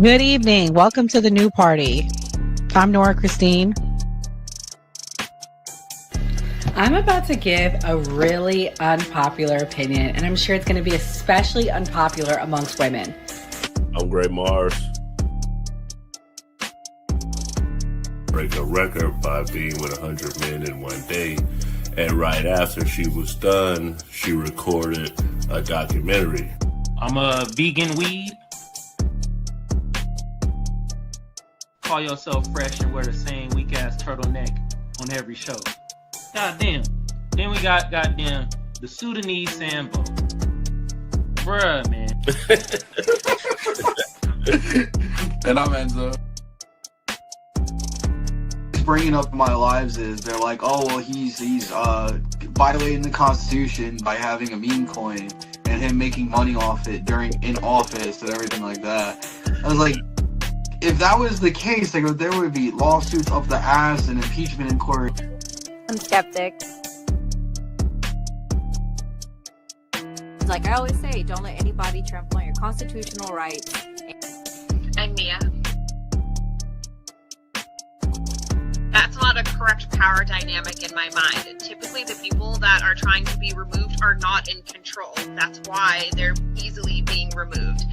Good evening. Welcome to the new party. I'm Nora Christine. I'm about to give a really unpopular opinion, and I'm sure it's going to be especially unpopular amongst women. I'm Gray Mars. Break a record by being with 100 men in one day. And right after she was done, she recorded a documentary. I'm a vegan weed. Call yourself fresh and wear the same weak ass turtleneck on every show. Goddamn. Then we got goddamn the Sudanese Sambo. Bruh, man. And I'm Enzo. Bringing up in my lives is they're like, oh well, he's violating the Constitution by having a meme coin and him making money off it in office and everything like that. I was like, if that was the case, like there would be lawsuits up the ass and impeachment inquiry. I'm skeptic. Like I always say, don't let anybody trample on your constitutional rights. I'm Mia. That's not a correct power dynamic in my mind. Typically, the people that are trying to be removed are not in control. That's why they're easily being removed.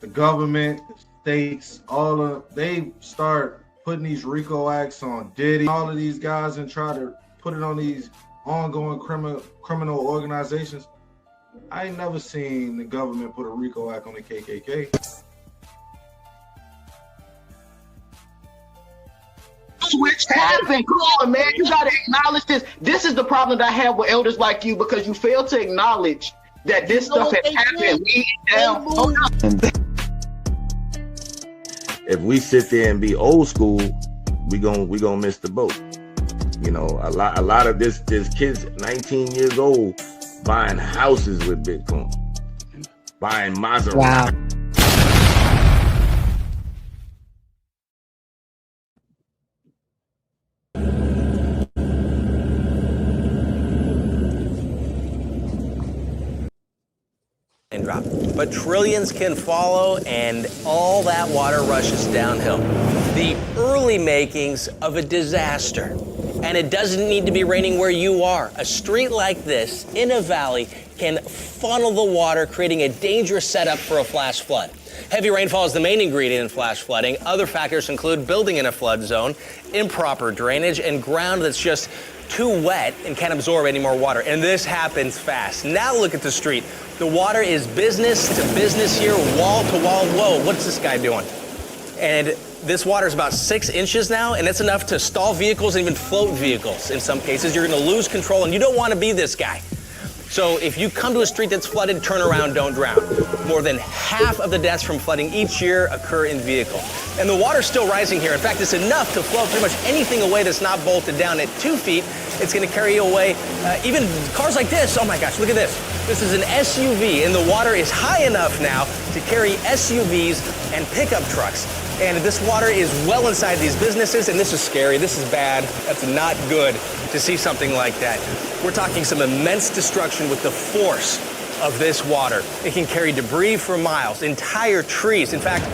The government, the states, they start putting these RICO acts on Diddy, all of these guys, and try to put it on these ongoing criminal organizations. I ain't never seen the government put a RICO act on the KKK. Switch happened. Come on, man. You gotta acknowledge this. This is the problem that I have with elders like you, because you fail to acknowledge that this stuff has happened. If we sit there and be old school, we gonna miss the boat. You know, a lot of this kids 19 years old buying houses with Bitcoin, buying Maserati. Wow. And drop. But trillions can follow, and all that water rushes downhill. The early makings of a disaster. And it doesn't need to be raining where you are. A street like this in a valley can funnel the water, creating a dangerous setup for a flash flood. Heavy rainfall is the main ingredient in flash flooding. Other factors include building in a flood zone, improper drainage, and ground that's just too wet and can't absorb any more water. And this happens fast. Now look at the street. The water is business to business here, wall to wall. Whoa, what's this guy doing? And this water is about 6 inches now, and it's enough to stall vehicles and even float vehicles. In some cases, you're gonna lose control, and you don't wanna be this guy. So if you come to a street that's flooded, turn around, don't drown. More than half of the deaths from flooding each year occur in vehicles. And the water's still rising here. In fact, it's enough to float pretty much anything away that's not bolted down. At 2 feet, it's gonna carry away even cars like this. Oh my gosh, look at this. This is an SUV, and the water is high enough now to carry SUVs and pickup trucks. And this water is well inside these businesses, and this is scary, this is bad. That's not good to see something like that. We're talking some immense destruction with the force of this water. It can carry debris for miles, entire trees. In fact,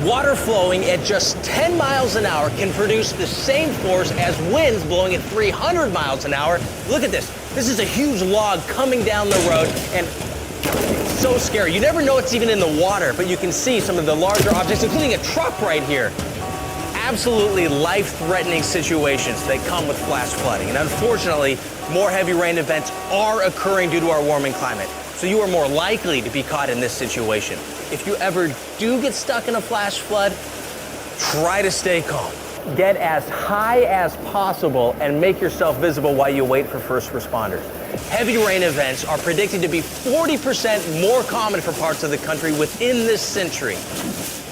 water flowing at just 10 miles an hour can produce the same force as winds blowing at 300 miles an hour. Look at this. This is a huge log coming down the road, and so scary. You never know it's even in the water, but you can see some of the larger objects, including a truck right here. Absolutely life-threatening situations that come with flash flooding. And unfortunately, more heavy rain events are occurring due to our warming climate. So you are more likely to be caught in this situation. If you ever do get stuck in a flash flood, try to stay calm. Get as high as possible and make yourself visible while you wait for first responders. Heavy rain events are predicted to be 40% more common for parts of the country within this century.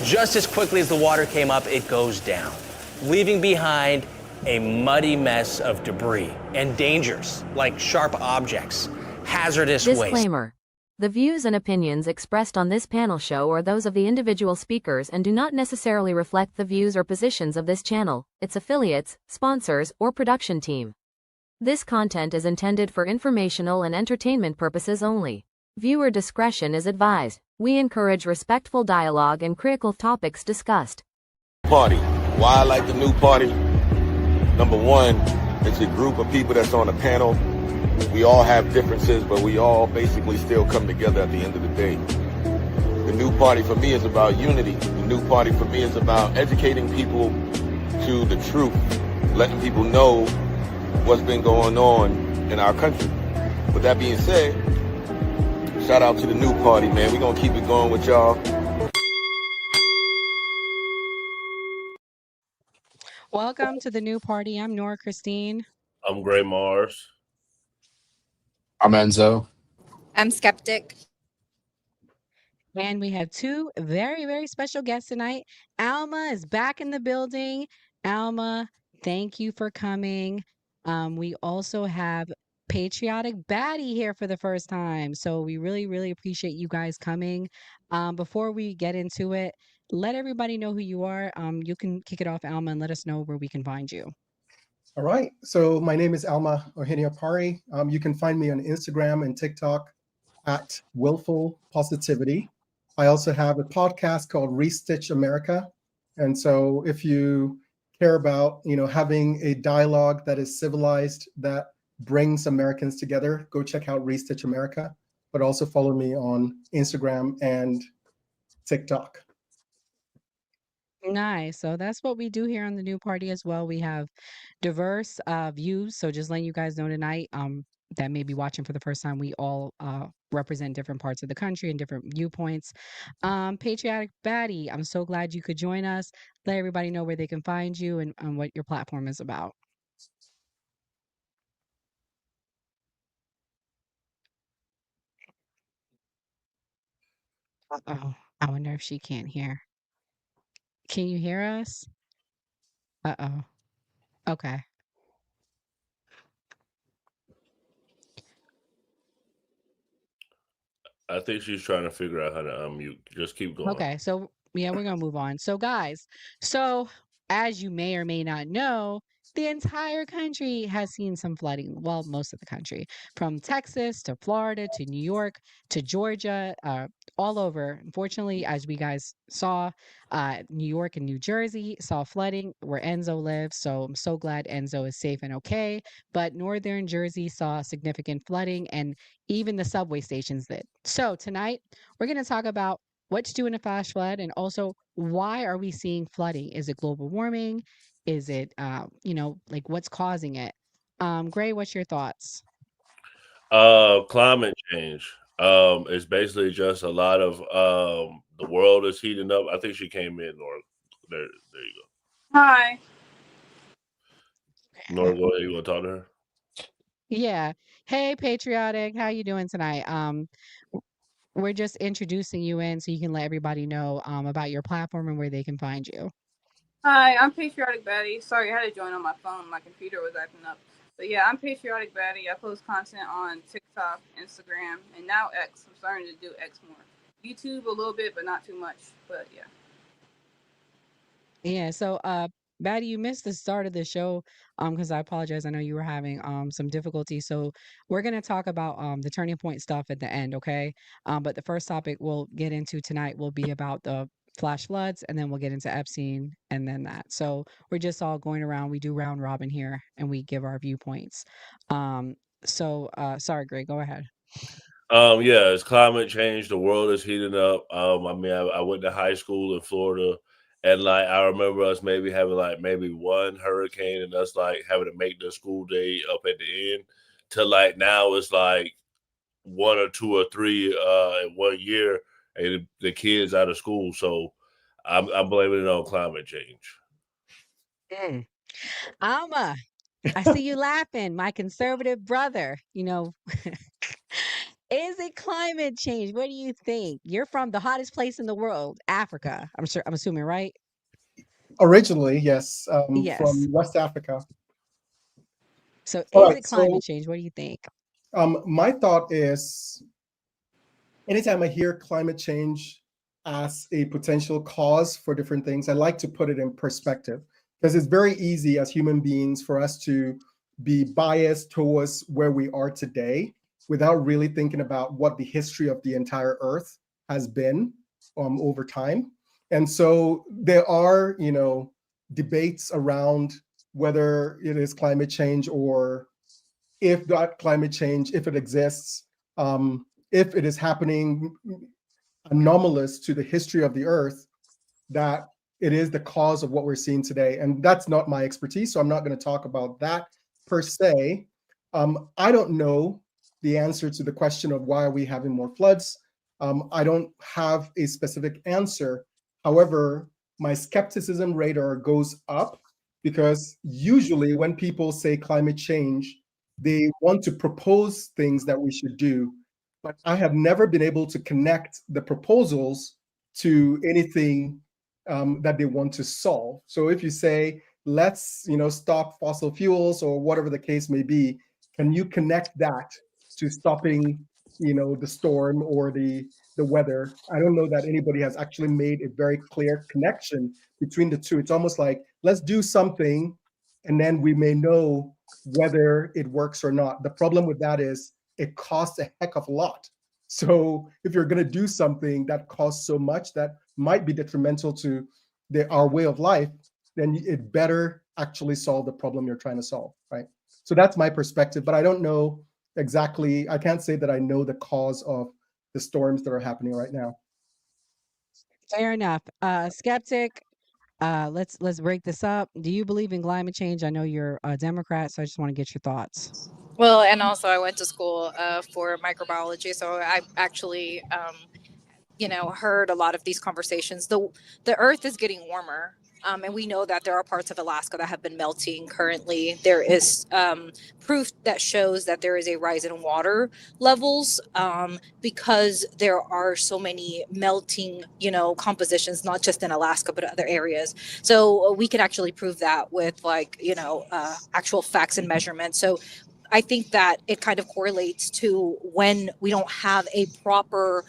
Just as quickly as the water came up, it goes down, leaving behind a muddy mess of debris and dangers like sharp objects, hazardous waste. Disclaimer. The views and opinions expressed on this panel show are those of the individual speakers and do not necessarily reflect the views or positions of this channel, its affiliates, sponsors, or production team. This content is intended for informational and entertainment purposes only. Viewer discretion is advised. We encourage respectful dialogue and critical topics discussed. Party. Why I like the new party? Number one, it's a group of people that's on a panel. We all have differences, but we all basically still come together at the end of the day. The new party for me is about unity. The new party for me is about educating people to the truth, letting people know what's been going on in our country. With that being said, shout out to the new party, man. We're going to keep it going with y'all. Welcome to the new party. I'm Nora Christine. I'm Gray Mars. I'm Enzo. I'm Skeptic. And we have two very, very special guests tonight. Alma is back in the building. Alma, thank you for coming. We also have Patriotic Baddie here for the first time. So we really, really appreciate you guys coming. Before we get into it, let everybody know who you are. You can kick it off, Alma, and let us know where we can find you. All right. So my name is Alma Oheniapari. You can find me on Instagram and TikTok at Willful Positivity. I also have a podcast called Restitch America. And so if you care about, having a dialogue that is civilized, that brings Americans together, go check out Restitch America, but also follow me on Instagram and TikTok. Nice. So that's what we do here on the new party as well. We have diverse views. So just letting you guys know tonight, that may be watching for the first time, we all represent different parts of the country and different viewpoints. Patriotic Baddie, I'm so glad you could join us. Let everybody know where they can find you and what your platform is about. Uh-oh. I wonder if she can't hear. Can you hear us? Uh-oh. Okay. I think she's trying to figure out how to unmute. Just keep going. Okay, so yeah, we're gonna move on. So guys, as you may or may not know, the entire country has seen some flooding. Well, most of the country, from Texas to Florida to New York to Georgia, all over. Unfortunately, as we guys saw, New York and New Jersey saw flooding where Enzo lives. So I'm so glad Enzo is safe and okay. But Northern Jersey saw significant flooding, and even the subway stations did. So tonight, we're going to talk about what to do in a flash flood, and also why are we seeing flooding? Is it global warming? Is it, like what's causing it? Gray, what's your thoughts? Climate change. It's basically just a lot of the world is heating up. I think she came in, or there you go. Hi. Nora, go ahead. You want to talk to her? Yeah. Hey, Patriotic, how you doing tonight? We're just introducing you in so you can let everybody know about your platform and where they can find you. Hi, I'm Patriotic Baddie. Sorry, I had to join on my phone. My computer was acting up. But yeah, I'm Patriotic Baddie. I post content on TikTok, Instagram, and now X. I'm starting to do X more. YouTube a little bit, but not too much. But yeah. Yeah, so Batty, you missed the start of the show because I apologize. I know you were having some difficulty. So we're going to talk about the turning point stuff at the end, okay? But the first topic we'll get into tonight will be about the flash floods, and then we'll get into Epstein and then that. So we're just all going around. We do round robin here and we give our viewpoints. Sorry, Greg, go ahead. Yeah, it's climate change. The world is heating up. I went to high school in Florida, and I remember us maybe having maybe one hurricane, and us having to make the school day up at the end. To now it's one or two or three in 1 year, and the kids out of school. So I'm blaming it on climate change. Alma, I see you laughing, my conservative brother. Is it climate change? What do you think? You're from the hottest place in the world, Africa. I'm assuming, right? Originally, yes, Yes. from West Africa. So All it climate change? What do you think? My thought is, anytime I hear climate change as a potential cause for different things, I like to put it in perspective, because it's very easy as human beings for us to be biased towards where we are today without really thinking about what the history of the entire Earth has been over time. And so there are, debates around whether it is climate change, or if that climate change, if it exists, if it is happening anomalous to the history of the Earth, that it is the cause of what we're seeing today. And that's not my expertise, so I'm not going to talk about that per se. I don't know the answer to the question of why are we having more floods. I don't have a specific answer. However, my skepticism radar goes up because usually when people say climate change, they want to propose things that we should do. But I have never been able to connect the proposals to anything that they want to solve. So if you say, let's stop fossil fuels or whatever the case may be, can you connect that to stopping the storm or the weather? I don't know that anybody has actually made a very clear connection between the two. It's almost like, let's do something and then we may know whether it works or not. The problem with that is it costs a heck of a lot. So if you're going to do something that costs so much that might be detrimental to our way of life, then it better actually solve the problem you're trying to solve, right? So that's my perspective, but I don't know exactly. I can't say that I know the cause of the storms that are happening right now. Fair enough. Skeptic, let's break this up. Do you believe in climate change? I know you're a Democrat, so I just want to get your thoughts. Well, and also I went to school for microbiology, so I actually, heard a lot of these conversations. The Earth is getting warmer, and we know that there are parts of Alaska that have been melting currently. There is proof that shows that there is a rise in water levels because there are so many melting, compositions, not just in Alaska, but other areas. So we can actually prove that with actual facts and measurements. So I think that it kind of correlates to when we don't have a proper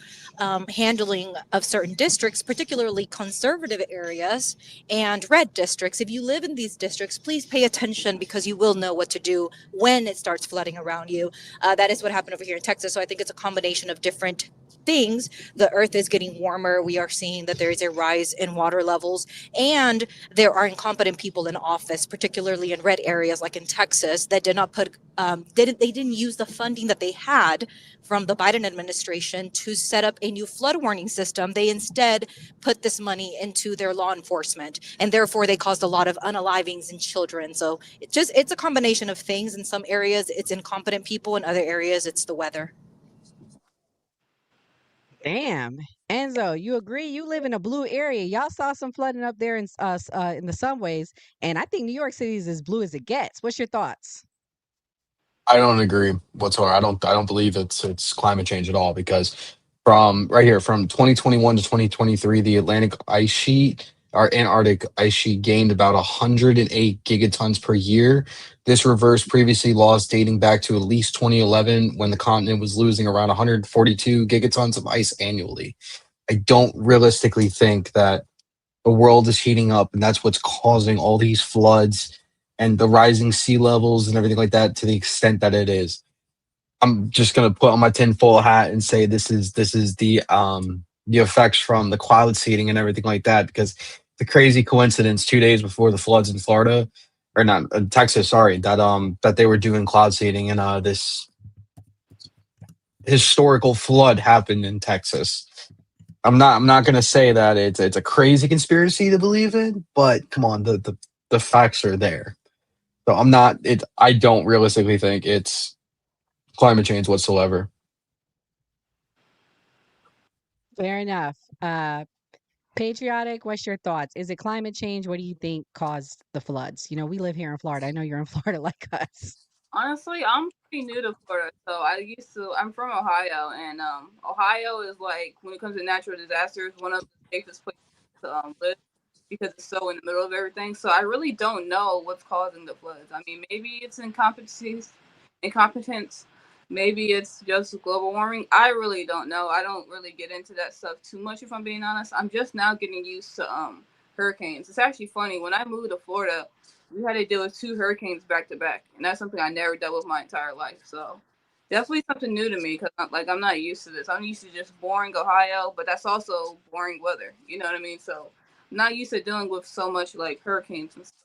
handling of certain districts, particularly conservative areas and red districts. If you live in these districts, please pay attention because you will know what to do when it starts flooding around you. That is what happened over here in Texas. So I think it's a combination of different things. The earth is getting warmer. We are seeing that there is a rise in water levels, and there are incompetent people in office, particularly in red areas like in Texas, that did not put they didn't use the funding that they had from the Biden administration to set up a new flood warning system. They instead put this money into their law enforcement, and therefore they caused a lot of unalivings in children. So it's a combination of things. In some areas it's incompetent people, in other areas it's the weather. Damn. Enzo, you agree? You live in a blue area. Y'all saw some flooding up there in the subways, and I think New York City is as blue as it gets. What's your thoughts? I don't agree whatsoever. I don't believe it's climate change at all, because from right here from 2021 to 2023, the Atlantic ice sheet, our Antarctic ice sheet, gained about 108 gigatons per year. This reversed previously laws dating back to at least 2011, when the continent was losing around 142 gigatons of ice annually. I don't realistically think that the world is heating up and that's what's causing all these floods and the rising sea levels and everything like that to the extent that it is. I'm just gonna put on my tinfoil hat and say this is the effects from the cloud seeding and everything like that, because the crazy coincidence 2 days before the floods in Florida, or not Texas, sorry, that they were doing cloud seeding, and this historical flood happened in Texas. I'm not gonna say that it's a crazy conspiracy to believe in, but come on, the facts are there. So I don't realistically think it's climate change whatsoever. Fair enough. Patriotic, what's your thoughts? Is it climate change? What do you think caused the floods? We live here in Florida. I know you're in Florida like us. Honestly, I'm pretty new to Florida, so I'm from Ohio, and Ohio is like, when it comes to natural disasters, one of the safest places to live because it's so in the middle of everything. So I really don't know what's causing the floods. I mean, maybe it's incompetence. Maybe it's just global warming. I really don't know. I don't really get into that stuff too much, if I'm being honest. I'm just now getting used to hurricanes. It's actually funny. When I moved to Florida, we had to deal with 2 hurricanes back to back, and that's something I never dealt with my entire life. So Definitely something new to me because I'm not used to this. I'm used to just boring Ohio, but that's also boring weather. You know what I mean? So I'm not used to dealing with so much like hurricanes and stuff.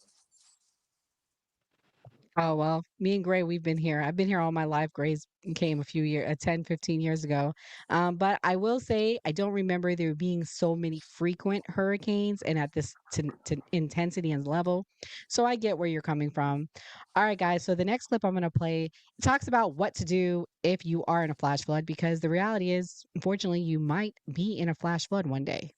Oh, well, me and Gray, we've been here. I've been here all my life. Gray's came a few years, 10, 15 years ago. But I will say, I don't remember there being so many frequent hurricanes and at this to intensity and level. So I get where you're coming from. All right, guys. So the next clip I'm going to play talks about what to do if you are in a flash flood, because the reality is, unfortunately, you might be in a flash flood one day.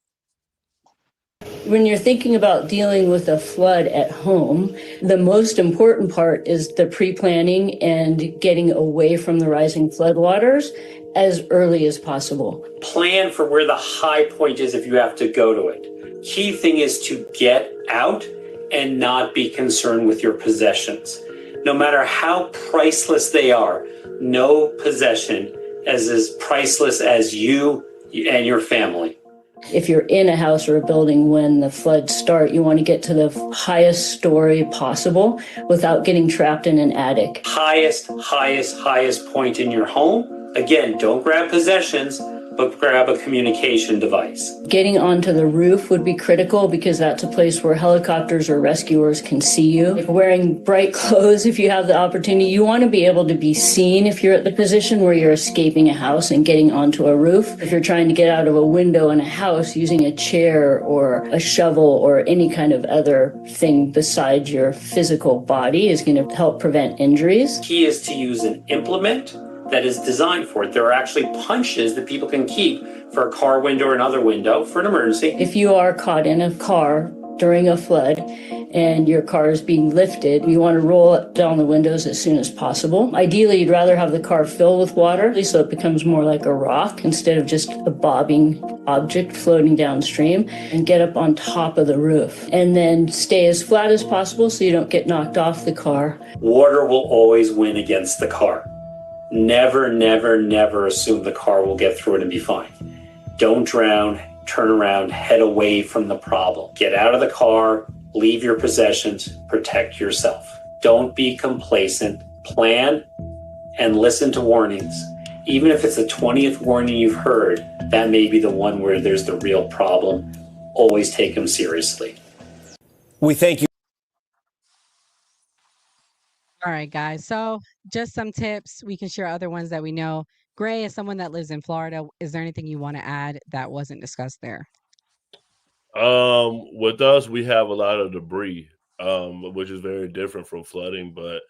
When you're thinking about dealing with a flood at home, the most important part is the pre-planning and getting away from the rising floodwaters as early as possible. Plan for where the high point is if you have to go to it. Key thing is to get out and not be concerned with your possessions. No matter how priceless they are, no possession is as priceless as you and your family. If you're in a house or a building when the floods start, you want to get to the highest story possible without getting trapped in an attic. Highest point in your home. Again, don't grab possessions, but grab a communication device. Getting onto the roof would be critical because that's a place where helicopters or rescuers can see you. If wearing bright clothes, if you have the opportunity, you want to be able to be seen if you're at the position where you're escaping a house and getting onto a roof. If you're trying to get out of a window in a house using a chair or a shovel or any kind of other thing besides your physical body is going to help prevent injuries. Key is to use an implement that is designed for it. There are actually punches that people can keep for a car window or another window for an emergency. If you are caught in a car during a flood and your car is being lifted, you want to roll down the windows as soon as possible. Ideally, you'd rather have the car fill with water so it becomes more like a rock instead of just a bobbing object floating downstream, and get up on top of the roof. And then stay as flat as possible so you don't get knocked off the car. Water will always win against the car. Never, never, never assume the car will get through it and be fine. Don't drown, turn around, head away from the problem. Get out of the car, leave your possessions, protect yourself. Don't be complacent. Plan and listen to warnings. Even if it's the 20th warning you've heard, that may be the one where there's the real problem. Always take them seriously. We thank you. All right, guys. So just some tips. We can share other ones that we know. Gray, as someone that lives in Florida, is there anything you want to add that wasn't discussed there? With us, we have a lot of debris, which is very different from flooding, but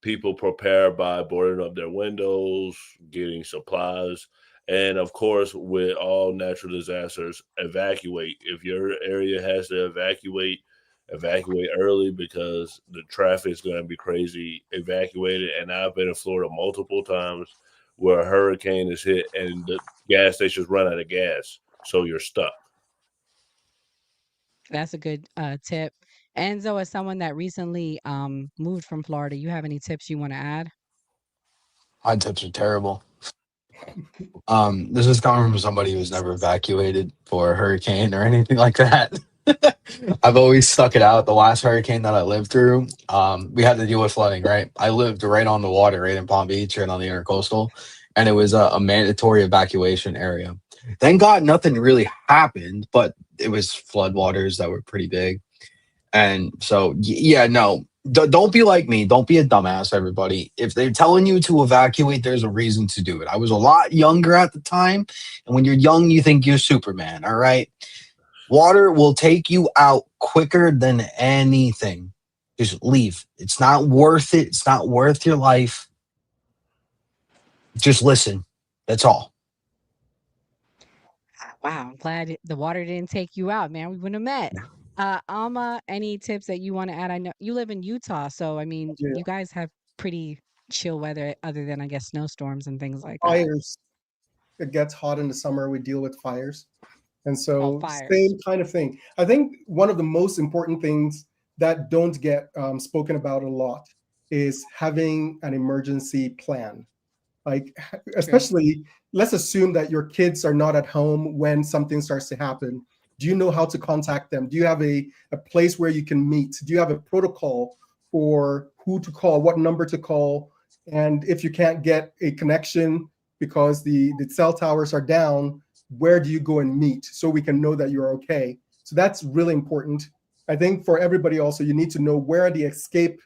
people prepare by boarding up their windows, getting supplies, and of course, with all natural disasters, evacuate. If your area has to evacuate early because the traffic is going to be crazy. Evacuate it. And I've been in Florida multiple times where a hurricane is hit and the gas stations run out of gas, so you're stuck. That's a good tip. Enzo, as someone that recently moved from Florida, you have any tips you want to add? My tips are terrible. This is coming from somebody who's never evacuated for a hurricane or anything like that. I've always stuck it out. The last hurricane that I lived through, we had to deal with flooding, right? I lived right on the water, right in Palm Beach, right on the intercoastal, and it was a mandatory evacuation area. Thank God nothing really happened, but it was floodwaters that were pretty big. And so, yeah, no, don't be like me. Don't be a dumbass, everybody. If they're telling you to evacuate, there's a reason to do it. I was a lot younger at the time, and when you're young, you think you're Superman, all right? Water will take you out quicker than anything. Just leave. It's not worth it. It's not worth your life. Just listen. That's all. Wow, I'm glad the water didn't take you out, man. We wouldn't have met. Alma, any tips that you want to add? I know you live in Utah, so I mean, Yeah. you guys have pretty chill weather other than, I guess, snowstorms and things like that. Fires. It gets hot in the summer. We deal with fires. And so fires. same kind of thing. I think one of the most important things that don't get spoken about a lot is having an emergency plan. Like, especially, let's assume that your kids are not at home when something starts to happen. Do you know how to contact them? Do you have a place where you can meet? Do you have a protocol for who to call, what number to call, And if you can't get a connection because the cell towers are down, where do you go and meet so we can know that you're okay? So that's really important. I think for everybody also, you need to know where are the escape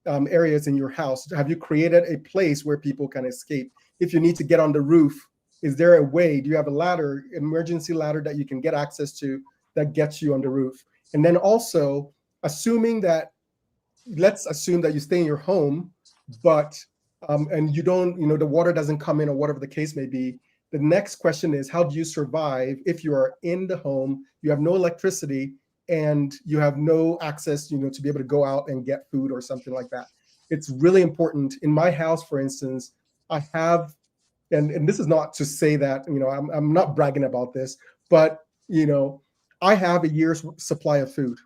areas in your house. Have you created a place where people can escape? If you need to get on the roof, is there a way? Do you have a ladder, emergency ladder that you can get access to that gets you on the roof? And then also, let's assume that you stay in your home, but and you don't, the water doesn't come in or whatever the case may be. The next question is, how do you survive if you are in the home, you have no electricity, and you have no access, to be able to go out and get food or something like that? It's really important. In my house, for instance, I have, and this is not to say that, I'm not bragging about this, but, I have a year's supply of food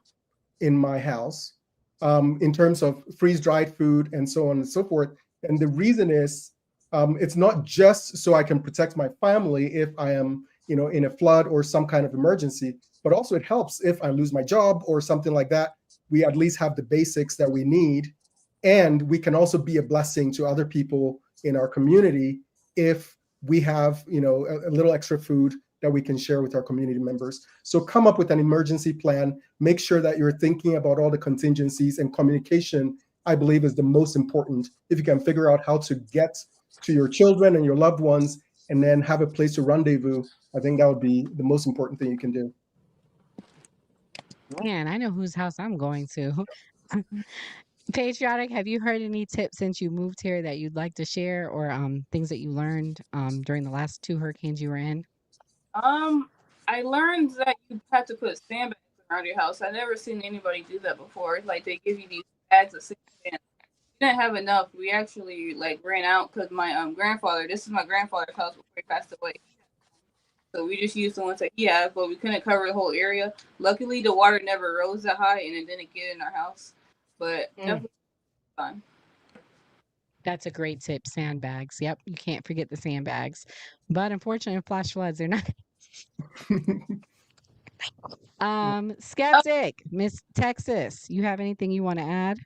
in my house, in terms of freeze-dried food and so on and so forth. And the reason is, it's not just so I can protect my family if I am, in a flood or some kind of emergency, but also it helps if I lose my job or something like that. We at least have the basics that we need, and we can also be a blessing to other people in our community if we have, a little extra food that we can share with our community members. So come up with an emergency plan. Make sure that you're thinking about all the contingencies, and communication, I believe, is the most important. If you can figure out how to get to your children and your loved ones and then have a place to rendezvous, I think that would be the most important thing you can do. Man, I know whose house I'm going to. Patriotic, have you heard any tips since you moved here that you'd like to share, or things that you learned during the last two hurricanes you were in? I learned that you have to put sandbags around your house. I never seen anybody do that before. Like, they give you these bags of sandbags. We didn't have enough. We actually ran out because my grandfather. This is my grandfather's house before he passed away. So we just used the ones that he had, but we couldn't cover the whole area. Luckily, the water never rose that high, and it didn't get in our house. But definitely fun. That's a great tip. Sandbags. Yep, you can't forget the sandbags. But unfortunately, flash floods, they're not. Skeptic, Miss Texas, you have anything you want to add?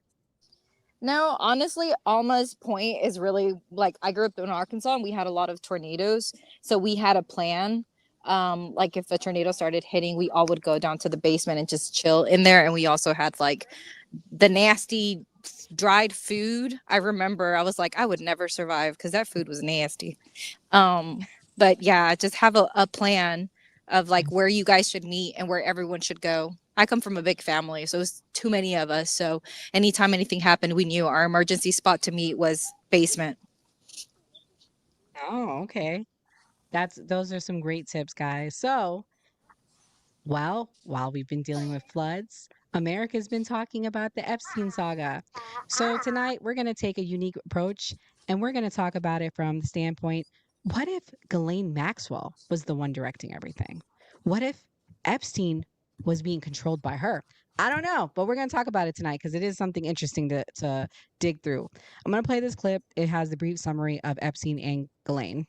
No, honestly, Alma's point is really like, I grew up in Arkansas and we had a lot of tornadoes. So we had a plan. Like if a tornado started hitting, we all would go down to the basement and just chill in there. And we also had like the nasty dried food. I remember I was like, I would never survive because that food was nasty. But yeah, just have a plan of like where you guys should meet and where everyone should go. I come from a big family, so it was too many of us. So anytime anything happened, we knew our emergency spot to meet was basement. Oh, okay. Those are some great tips, guys. So, well, while we've been dealing with floods, America's been talking about the Epstein saga. So tonight we're going to take a unique approach, and we're going to talk about it from the standpoint, what if Ghislaine Maxwell was the one directing everything? What if Epstein was being controlled by her? I don't know, but we're going to talk about it tonight because it is something interesting to dig through. I'm going to play this clip. It has the brief summary of Epstein and Ghislaine.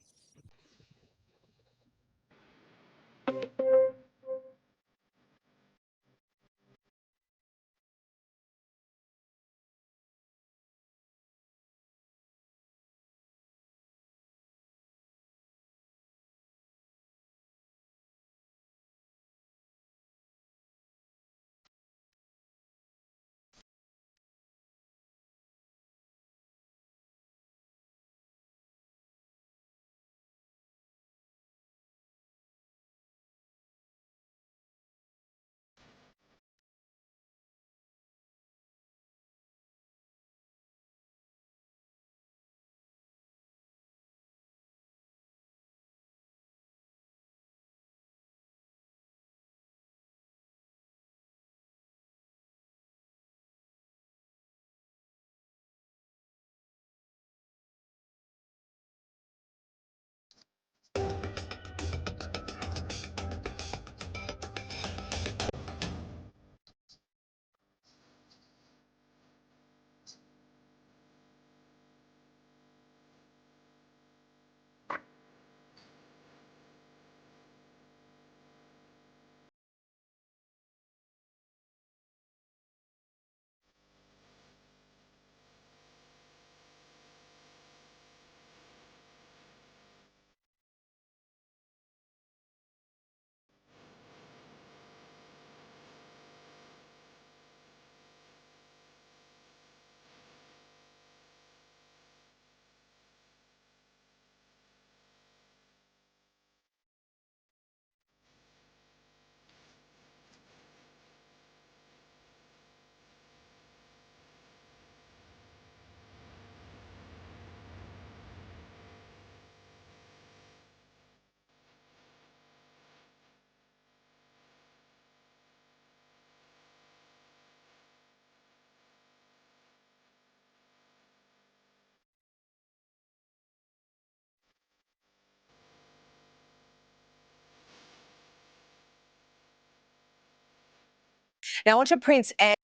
Now on to Prince Ed.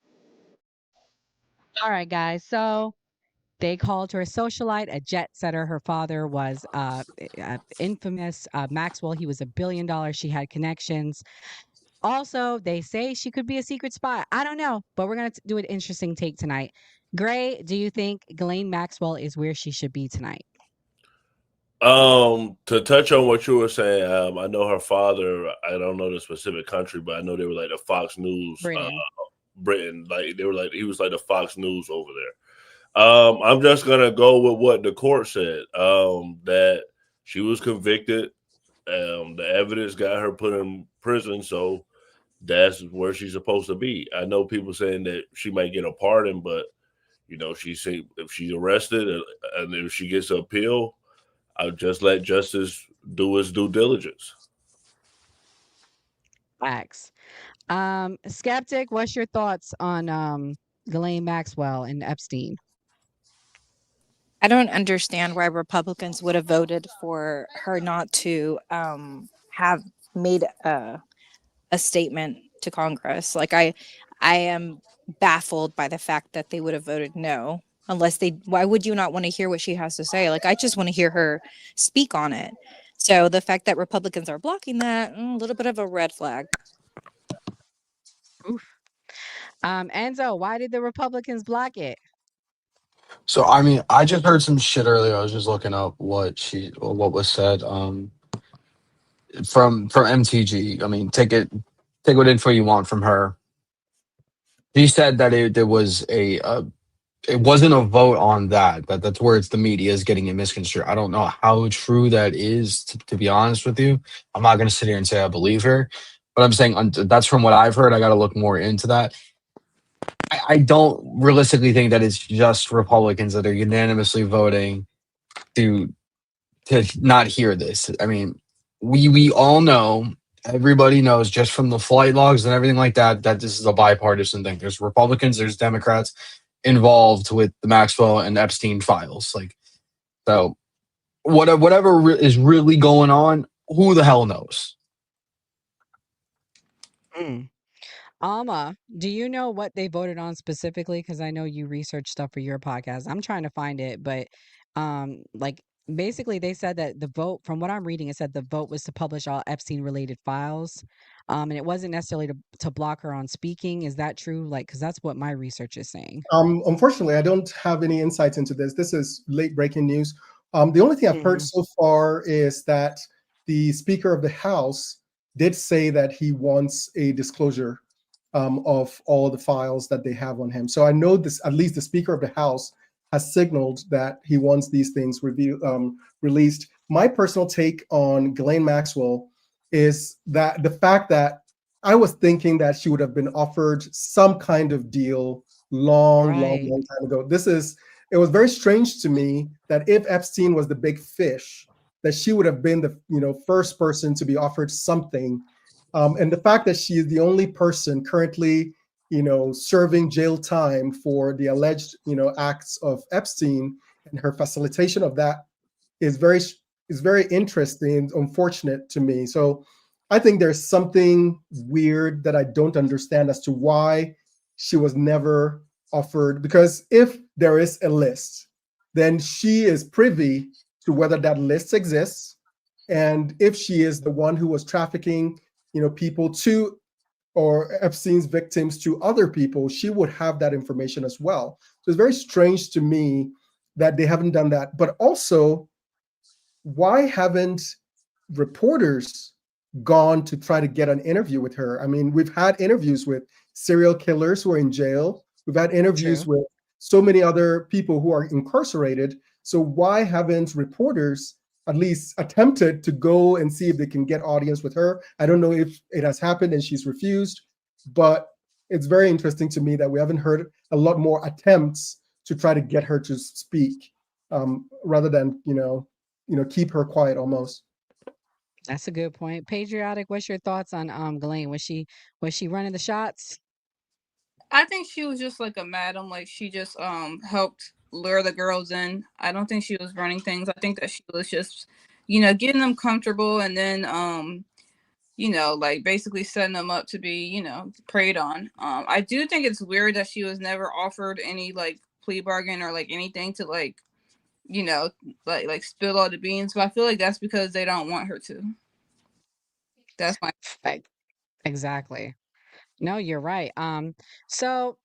All right, guys. So they called her a socialite, a jet setter. Her father was infamous. Maxwell, he was $1 billion. She had connections. Also, they say she could be a secret spy. I don't know, but we're going to do an interesting take tonight. Gray, do you think Ghislaine Maxwell is where she should be tonight? To touch on what you were saying, I know her father, I don't know the specific country, but I know they were like the Fox News, Britain. Like they were like, he was like the Fox News over there. I'm just gonna go with what the court said. That she was convicted. The evidence got her put in prison, so that's where she's supposed to be. I know people saying that she might get a pardon, but you know, if she's arrested and if she gets an appeal, I'll just let justice do its due diligence. Facts. Skeptic, what's your thoughts on Ghislaine Maxwell and Epstein? I don't understand why Republicans would have voted for her not to have made a statement to Congress. Like I am baffled by the fact that they would have voted no. Unless why would you not want to hear what she has to say? Like, I just want to hear her speak on it. So the fact that Republicans are blocking that, a little bit of a red flag. Oof. Enzo, why did the Republicans block it? So I mean, I just heard some shit earlier. I was just looking up what was said from MTG. I mean, take what info you want from her. She said that there was it wasn't a vote on that's where it's the media is getting it misconstrued. I don't know how true that is, to be honest with you. I'm not going to sit here and say I believe her, but I'm saying that's from what I've heard. I got to look more into that. I don't realistically think that it's just Republicans that are unanimously voting to not hear this. I mean, we all know, everybody knows just from the flight logs and everything like that this is a bipartisan thing. There's Republicans, there's Democrats involved with the Maxwell and Epstein files. Like, so whatever is really going on, who the hell knows? Alma, do you know what they voted on specifically? Because I know you research stuff for your podcast. I'm trying to find it, but like basically they said that the vote, from what I'm reading, it said the vote was to publish all Epstein related files. And it wasn't necessarily to block her on speaking. Is that true? Like, because that's what my research is saying. Unfortunately, I don't have any insights into this. This is late breaking news. The only thing I've heard so far is that the Speaker of the House did say that he wants a disclosure of all the files that they have on him. So I know this, at least the Speaker of the House has signaled that he wants these things released. My personal take on Ghislaine Maxwell is that the fact that I was thinking that she would have been offered some kind of deal long time ago. It was very strange to me that if Epstein was the big fish, that she would have been the first person to be offered something. And the fact that she is the only person currently, serving jail time for the alleged, acts of Epstein, and her facilitation of that is very interesting and unfortunate to me. So I think there's something weird that I don't understand as to why she was never offered. Because if there is a list, then she is privy to whether that list exists. And if she is the one who was trafficking, people to, or Epstein's victims to other people, she would have that information as well. So it's very strange to me that they haven't done that. But also, why haven't reporters gone to try to get an interview with her? I mean, we've had interviews with serial killers who are in jail. We've had interviews with so many other people who are incarcerated. So why haven't reporters at least attempted to go and see if they can get audience with her? I don't know if it has happened and she's refused, but it's very interesting to me that we haven't heard a lot more attempts to try to get her to speak, rather than, keep her quiet almost. That's a good point. Patriotic, what's your thoughts on Ghislaine? Was she running the shots? I think she was just like a madam. Like, she just helped lure the girls in. I don't think she was running things. I think that she was just, getting them comfortable, and then like basically setting them up to be, preyed on. I do think it's weird that she was never offered any like plea bargain or like anything to like, like spill all the beans. But I feel like that's because they don't want her to. That's my Exactly. No, you're right. So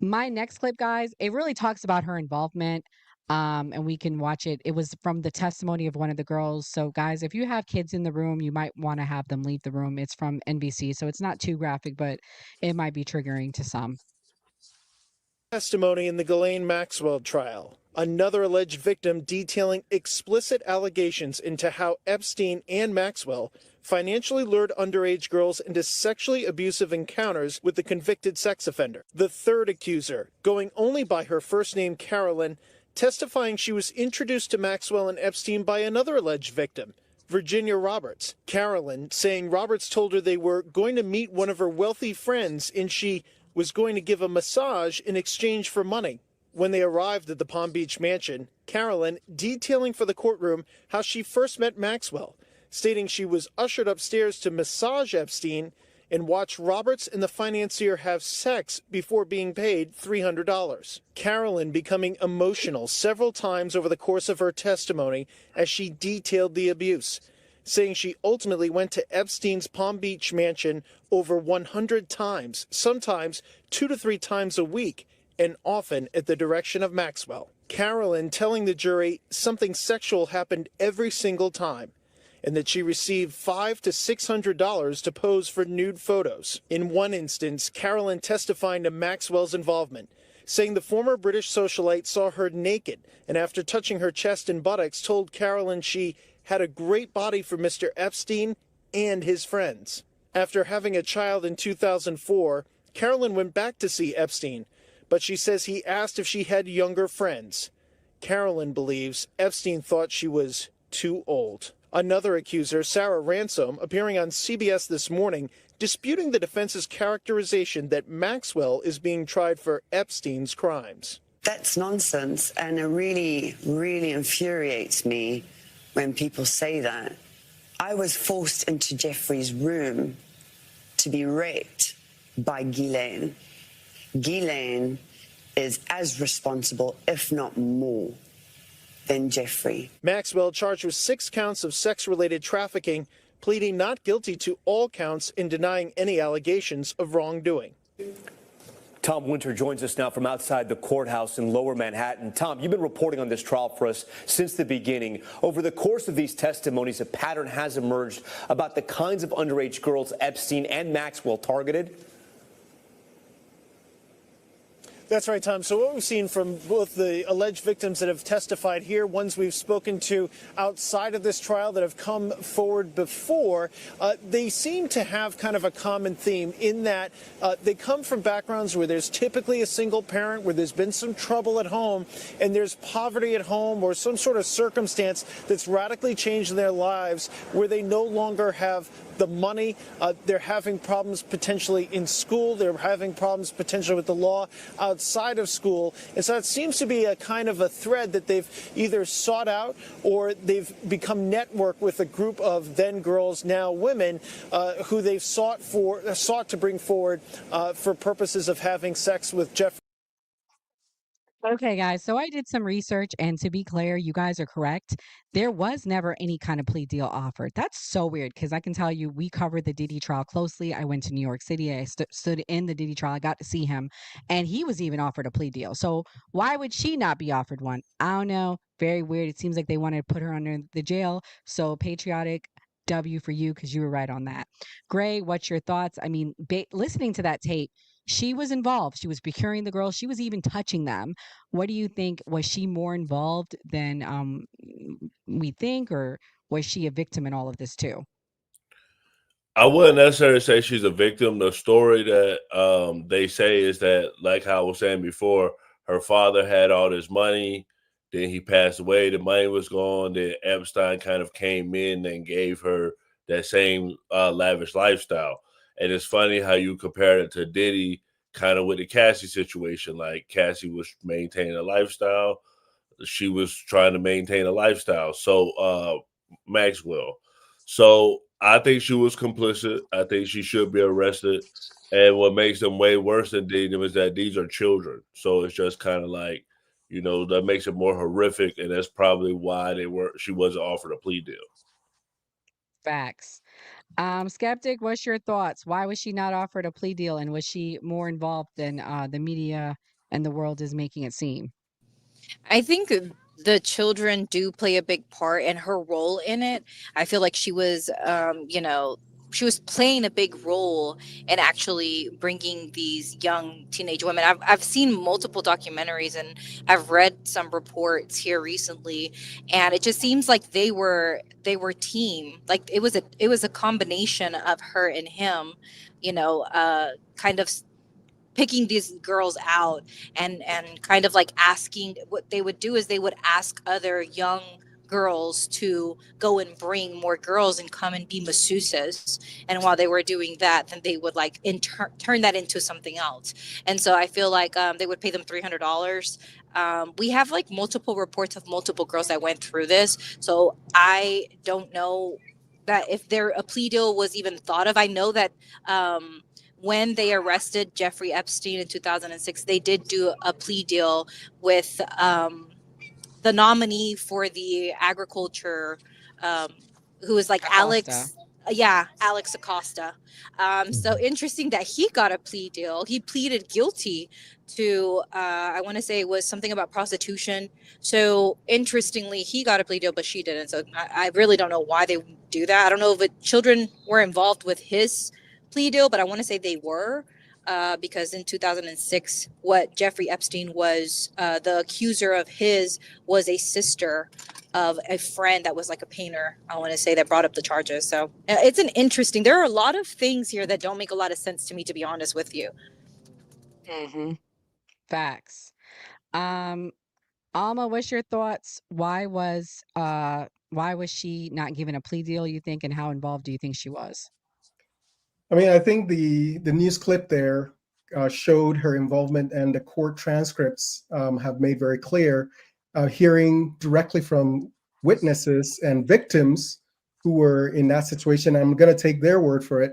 my next clip, guys, it really talks about her involvement. And we can watch it. It was from the testimony of one of the girls. So, guys, if you have kids in the room, you might want to have them leave the room. It's from NBC, so it's not too graphic, but it might be triggering to some. Testimony in the Ghislaine Maxwell trial. Another alleged victim detailing explicit allegations into how Epstein and Maxwell financially lured underage girls into sexually abusive encounters with the convicted sex offender. The third accuser, going only by her first name Carolyn, testifying she was introduced to Maxwell and Epstein by another alleged victim, Virginia Roberts. Carolyn saying Roberts told her they were going to meet one of her wealthy friends and she was going to give a massage in exchange for money. When they arrived at the Palm Beach mansion, Carolyn detailing for the courtroom how she first met Maxwell, stating she was ushered upstairs to massage Epstein and watch Roberts and the financier have sex before being paid $300. Carolyn becoming emotional several times over the course of her testimony as she detailed the abuse, saying she ultimately went to Epstein's Palm Beach mansion over 100 times, sometimes 2 to 3 times a week, and often at the direction of Maxwell. Carolyn telling the jury something sexual happened every single time, and that she received $500 to $600 to pose for nude photos. In one instance, Carolyn testifying to Maxwell's involvement, saying the former British socialite saw her naked, and after touching her chest and buttocks, told Carolyn she had a great body for Mr. Epstein and his friends. After having a child in 2004, Carolyn went back to see Epstein, but she says he asked if she had younger friends. Carolyn believes Epstein thought she was too old. Another accuser, Sarah Ransom, appearing on CBS this morning, disputing the defense's characterization that Maxwell is being tried for Epstein's crimes. That's nonsense, and it really, really infuriates me when people say that. I was forced into Jeffrey's room to be raped by Ghislaine. Ghislaine is as responsible, if not more, than Jeffrey. Maxwell charged with 6 counts of sex-related trafficking, pleading not guilty to all counts and denying any allegations of wrongdoing. Tom Winter joins us now from outside the courthouse in Lower Manhattan. Tom, you've been reporting on this trial for us since the beginning. Over the course of these testimonies, a pattern has emerged about the kinds of underage girls Epstein and Maxwell targeted. That's right, Tom. So what we've seen from both the alleged victims that have testified here, ones we've spoken to outside of this trial that have come forward before, they seem to have kind of a common theme in that they come from backgrounds where there's typically a single parent, where there's been some trouble at home, and there's poverty at home or some sort of circumstance that's radically changed their lives where they no longer have the money. They're having problems potentially in school. They're having problems potentially with the law outside of school. And so it seems to be a kind of a thread that they've either sought out or they've become networked with a group of then girls, now women, who they've sought to bring forward for purposes of having sex with Jeffrey. Okay, guys. So I did some research, and to be clear, you guys are correct. There was never any kind of plea deal offered. That's so weird because I can tell you we covered the Diddy trial closely. I went to New York City. I stood in the Diddy trial. I got to see him, and he was even offered a plea deal. So why would she not be offered one? I don't know. Very weird. It seems like they wanted to put her under the jail. So patriotic W for you because you were right on that. Gray, what's your thoughts? I mean, listening to that tape, she was involved. She was procuring the girls. She was even touching them. What do you think? Was she more involved than we think, or was she a victim in all of this too? I wouldn't necessarily say she's a victim. The story that they say is that, like I was saying before, her father had all this money. Then he passed away. The money was gone. Then Epstein kind of came in and gave her that same lavish lifestyle. And it's funny how you compare it to Diddy, kind of with the Cassie situation. Like Cassie was maintaining a lifestyle. She was trying to maintain a lifestyle. So Maxwell. So I think she was complicit. I think she should be arrested. And what makes them way worse than them is that these are children. So it's just kind of like, that makes it more horrific, and that's probably why she wasn't offered a plea deal. Facts. Skeptic, what's your thoughts? Why was she not offered a plea deal, and was she more involved than the media and the world is making it seem? I think the children do play a big part in her role in it. I feel like she was, she was playing a big role in actually bringing these young teenage women. I've seen multiple documentaries and I've read some reports here recently, and it just seems like they were team. Like it was a combination of her and him, kind of picking these girls out and kind of like asking. What they would do is they would ask other young girls to go and bring more girls and come and be masseuses, and while they were doing that, then they would like turn that into something else. And so I feel like they would pay them $300. We have like multiple reports of multiple girls that went through this, so I don't know that if a plea deal was even thought of. I know that when they arrested Jeffrey Epstein in 2006, they did do a plea deal with the nominee for the agriculture, who was like Acosta. Alex Acosta. So interesting that he got a plea deal. He pleaded guilty to, I want to say it was something about prostitution. So interestingly, he got a plea deal, but she didn't. So I really don't know why they do that. I don't know if children were involved with his plea deal, but I want to say they were. Because in 2006, what Jeffrey Epstein was, the accuser of his was a sister of a friend that was like a painter, I want to say, that brought up the charges. So it's there are a lot of things here that don't make a lot of sense to me, to be honest with you. Mm-hmm. Facts. Alma, what's your thoughts? Why was she not given a plea deal, you think, and how involved do you think she was? I mean, I think the news clip there showed her involvement, and the court transcripts have made very clear, hearing directly from witnesses and victims who were in that situation. I'm going to take their word for it,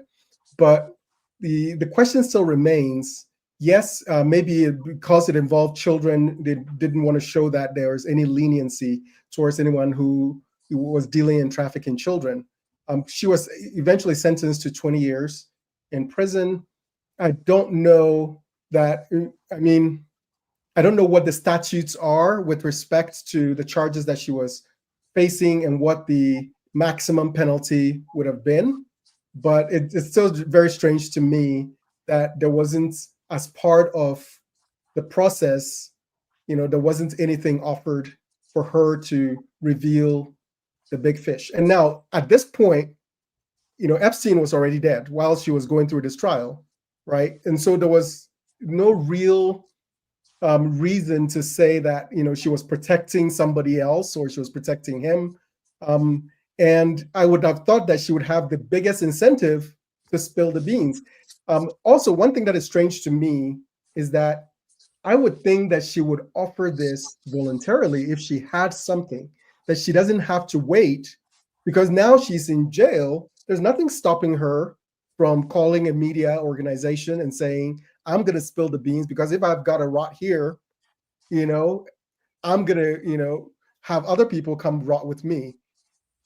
but the question still remains. Yes, maybe because it involved children, they didn't want to show that there was any leniency towards anyone who was dealing in trafficking children. She was eventually sentenced to 20 years in prison. I don't know that, I don't know what the statutes are with respect to the charges that she was facing and what the maximum penalty would have been. But it's still very strange to me that there wasn't, as part of the process, there wasn't anything offered for her to reveal the big fish. And now at this point, Epstein was already dead while she was going through this trial, right? And so there was no real reason to say that she was protecting somebody else or she was protecting him. And I would have thought that she would have the biggest incentive to spill the beans. Also, one thing that is strange to me is that I would think that she would offer this voluntarily if she had something, that she doesn't have to wait, because now she's in jail. There's nothing stopping her from calling a media organization and saying, I'm going to spill the beans, because if I've got a rot here, I'm going to, have other people come rot with me.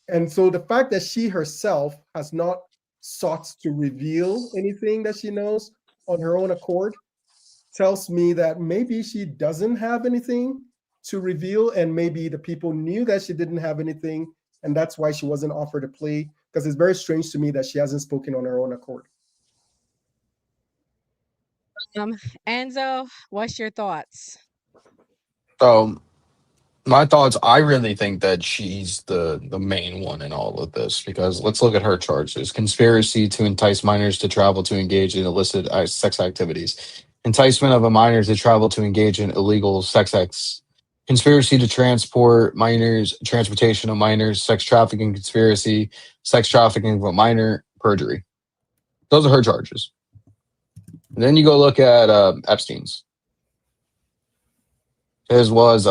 And so the fact that she herself has not sought to reveal anything that she knows on her own accord tells me that maybe she doesn't have anything to reveal, and maybe the people knew that she didn't have anything, and that's why she wasn't offered a plea, because it's very strange to me that she hasn't spoken on her own accord. Enzo, what's your thoughts? So my thoughts, I really think that she's the main one in all of this, because let's look at her charges. Conspiracy to entice minors to travel to engage in illicit sex activities. Enticement of a minor to travel to engage in illegal sex acts. Conspiracy to transport minors, transportation of minors, sex trafficking conspiracy, sex trafficking of a minor, perjury. Those are her charges. And then you go look at Epstein's. His was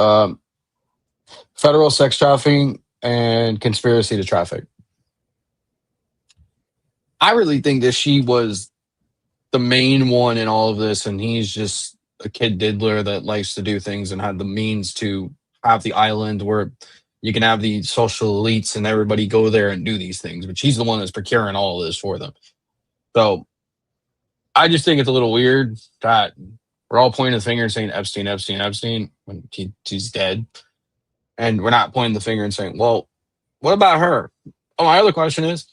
federal sex trafficking and conspiracy to traffic. I really think that she was the main one in all of this, and he's just a kid diddler that likes to do things and had the means to have the island where you can have the social elites and everybody go there and do these things. But she's the one that's procuring all of this for them. So I just think it's a little weird that we're all pointing the finger and saying Epstein, Epstein, Epstein when he's dead. And we're not pointing the finger and saying, well, what about her? Oh, my other question is,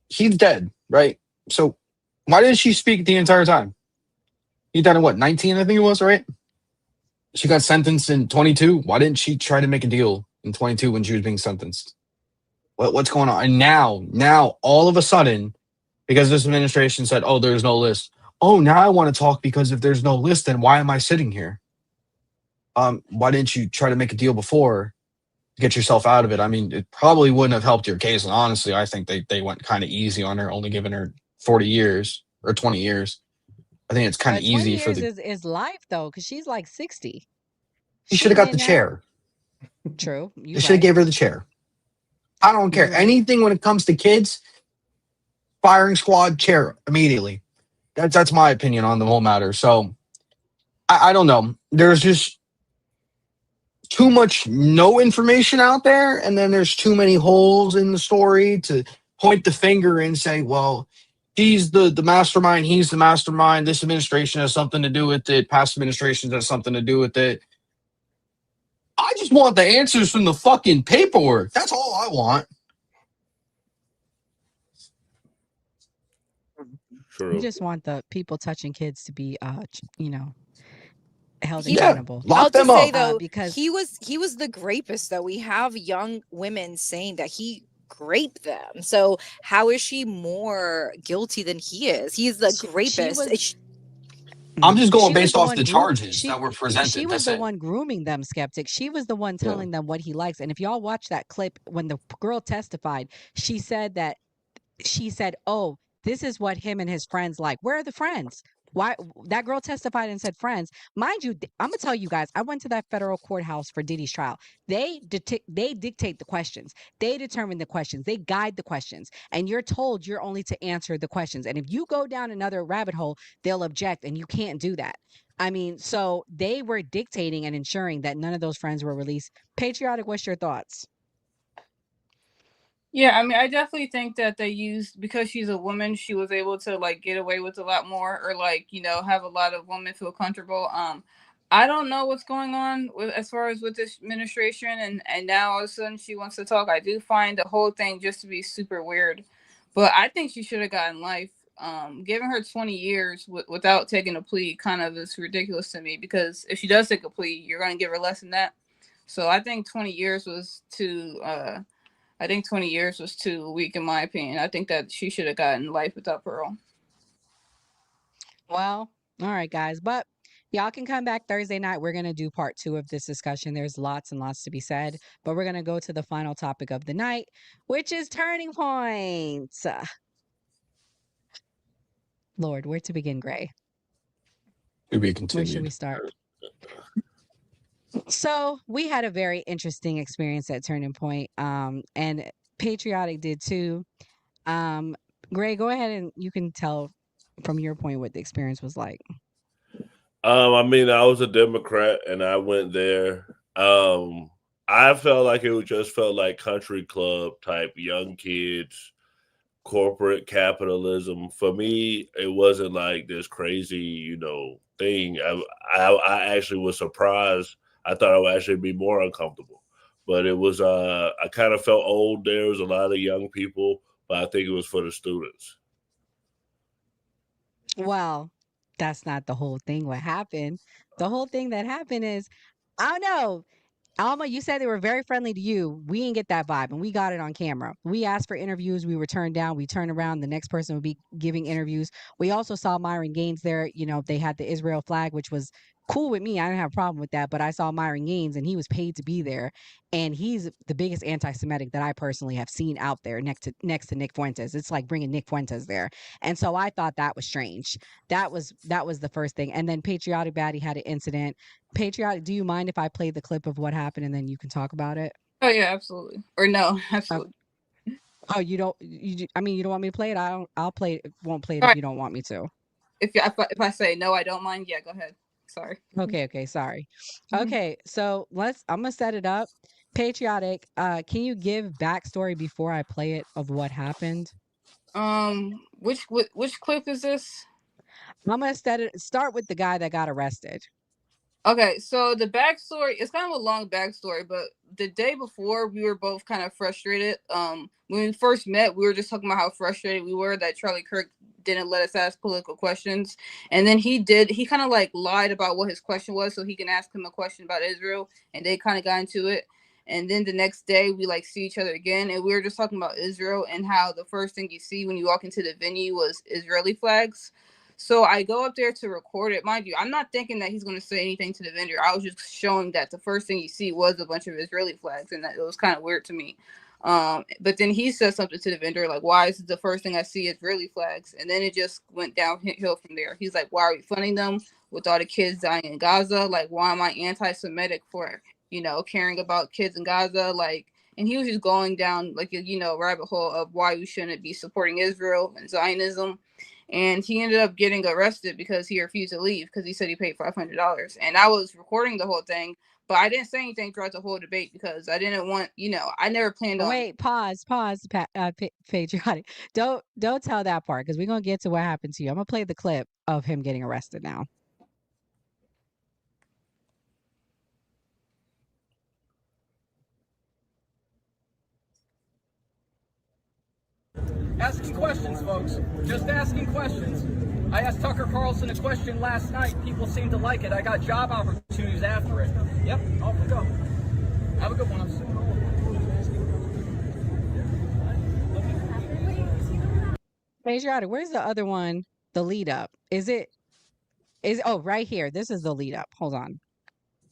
he's dead, right? So why didn't she speak the entire time? He died in what, 19, I think it was, right? She got sentenced in 22. Why didn't she try to make a deal in 22 when she was being sentenced? What's going on? And now, all of a sudden, because this administration said, oh, there's no list. Oh, now I want to talk because if there's no list, then why am I sitting here? Why didn't you try to make a deal before to get yourself out of it? I mean, it probably wouldn't have helped your case. And honestly, I think they went kind of easy on her, only giving her 40 years or 20 years. I think it's kind of But 20 easy for years the. is life though, because she's like 60. You She should have got may the not. chair. True, you They should have right. gave her the chair. I don't care. You're right. Anything when it comes to kids, firing squad, chair immediately. That's my opinion on the whole matter. So I don't know. There's just too much no information out there, and then there's too many holes in the story to point the finger and say, well, he's the mastermind, he's the mastermind, this administration has something to do with it, past administrations has something to do with it. I just want the answers from the fucking paperwork. That's all I want. You True. just want the people touching kids to be, held He- accountable. I'll just say though, because he was the rapist though. We have young women saying that he raped them. So how is she more guilty than he is? He's the rapist. I'm just going she was based the off one the charges she that were she presented. was That's the it. one grooming them, skeptic. She was the one telling them what he likes. And if y'all watch that clip when the girl testified, she said, oh, this is what him and his friends like. Where are the friends? Why? That girl testified and said friends. Mind you, I'm gonna tell you guys, I went to that federal courthouse for Diddy's trial. They dictate the questions. They determine the questions. They guide the questions. And you're told you're only to answer the questions. And if you go down another rabbit hole, they'll object, and you can't do that. I mean, so they were dictating and ensuring that none of those friends were released. Patriotic, what's your thoughts? Yeah, I mean, I definitely think that they used, because she's a woman, she was able to like get away with a lot more, or like, have a lot of women feel comfortable. I don't know what's going on as far as with this administration, and now all of a sudden she wants to talk. I do find the whole thing just to be super weird, but I think she should have gotten life. Giving her 20 years without taking a plea kind of is ridiculous to me, because if she does take a plea, you're going to give her less than that. So I think 20 years was too. I think 20 years was too weak, in my opinion. I think that she should have gotten life without parole. Well, all right, guys. But y'all can come back Thursday night. We're going to do part 2 of this discussion. There's lots and lots to be said. But we're going to go to the final topic of the night, which is turning points. Lord, where to begin, Gray? To be Where continued. should we start? So we had a very interesting experience at Turning Point, and Patriotic did too. Gray, go ahead and you can tell from your point what the experience was like. I mean, I was a Democrat and I went there. I felt like felt like country club type, young kids, corporate capitalism. For me, it wasn't like this crazy, thing. I actually was surprised. I thought I would actually be more uncomfortable, but it was. I kind of felt old. There was a lot of young people, but I think it was for the students. Well, that's not the whole thing. What happened? The whole thing that happened is, I don't know. Alma, you said they were very friendly to you. We didn't get that vibe, and we got it on camera. We asked for interviews. We were turned down. We turned around. The next person would be giving interviews. We also saw Myron Gaines there. They had the Israel flag, which was cool with me. I didn't have a problem with that, but I saw Myron Gaines, and he was paid to be there. And he's the biggest anti-Semitic that I personally have seen out there next to Nick Fuentes. It's like bringing Nick Fuentes there. And so I thought that was strange. That was the first thing. And then Patriotic Baddie had an incident. Patriotic, do you mind if I play the clip of what happened and then you can talk about it? Oh yeah, absolutely. Or no, absolutely. Oh, you don't. I mean, you don't want me to play it. I'll play it. Won't play it All if right. you don't want me to. If I say no, I don't mind. Yeah, go ahead. Sorry. Okay. Sorry. Mhm. Okay. So I'm gonna set it up. Patriotic. Can you give backstory before I play it of what happened? Which clip is this? I'm gonna start with the guy that got arrested. Okay, so the backstory, it's kind of a long backstory, but the day before we were both kind of frustrated. When we first met, we were just talking about how frustrated we were that Charlie Kirk didn't let us ask political questions. And then he kind of like lied about what his question was so he can ask him a question about Israel, and they kind of got into it. And then the next day we like see each other again, and we were just talking about Israel and how the first thing you see when you walk into the venue was Israeli flags. So I go up there to record it. Mind you, I'm not thinking that he's going to say anything to the vendor. I was just showing that the first thing you see was a bunch of Israeli flags, and that it was kind of weird to me. But then he said something to the vendor, like, why is the first thing I see Israeli flags? And then it just went downhill from there. He's like, why are we funding them with all the kids dying in Gaza? Like, why am I anti-Semitic for, caring about kids in Gaza? Like, and he was just going down like a rabbit hole of why we shouldn't be supporting Israel and Zionism. And he ended up getting arrested because he refused to leave because he said he paid $500. And I was recording the whole thing, but I didn't say anything throughout the whole debate because I didn't want, I never planned on. Wait, pause, patriotic. Don't tell that part because we're gonna get to what happened to you. I'm gonna play the clip of him getting arrested now. Asking questions, folks. Just asking questions. I asked Tucker Carlson a question last night. People seem to like it. I got job opportunities after it. Yep, off we go. Have a good one. Patriotic, where's the other one? The lead up. Oh, right here. This is the lead up. Hold on.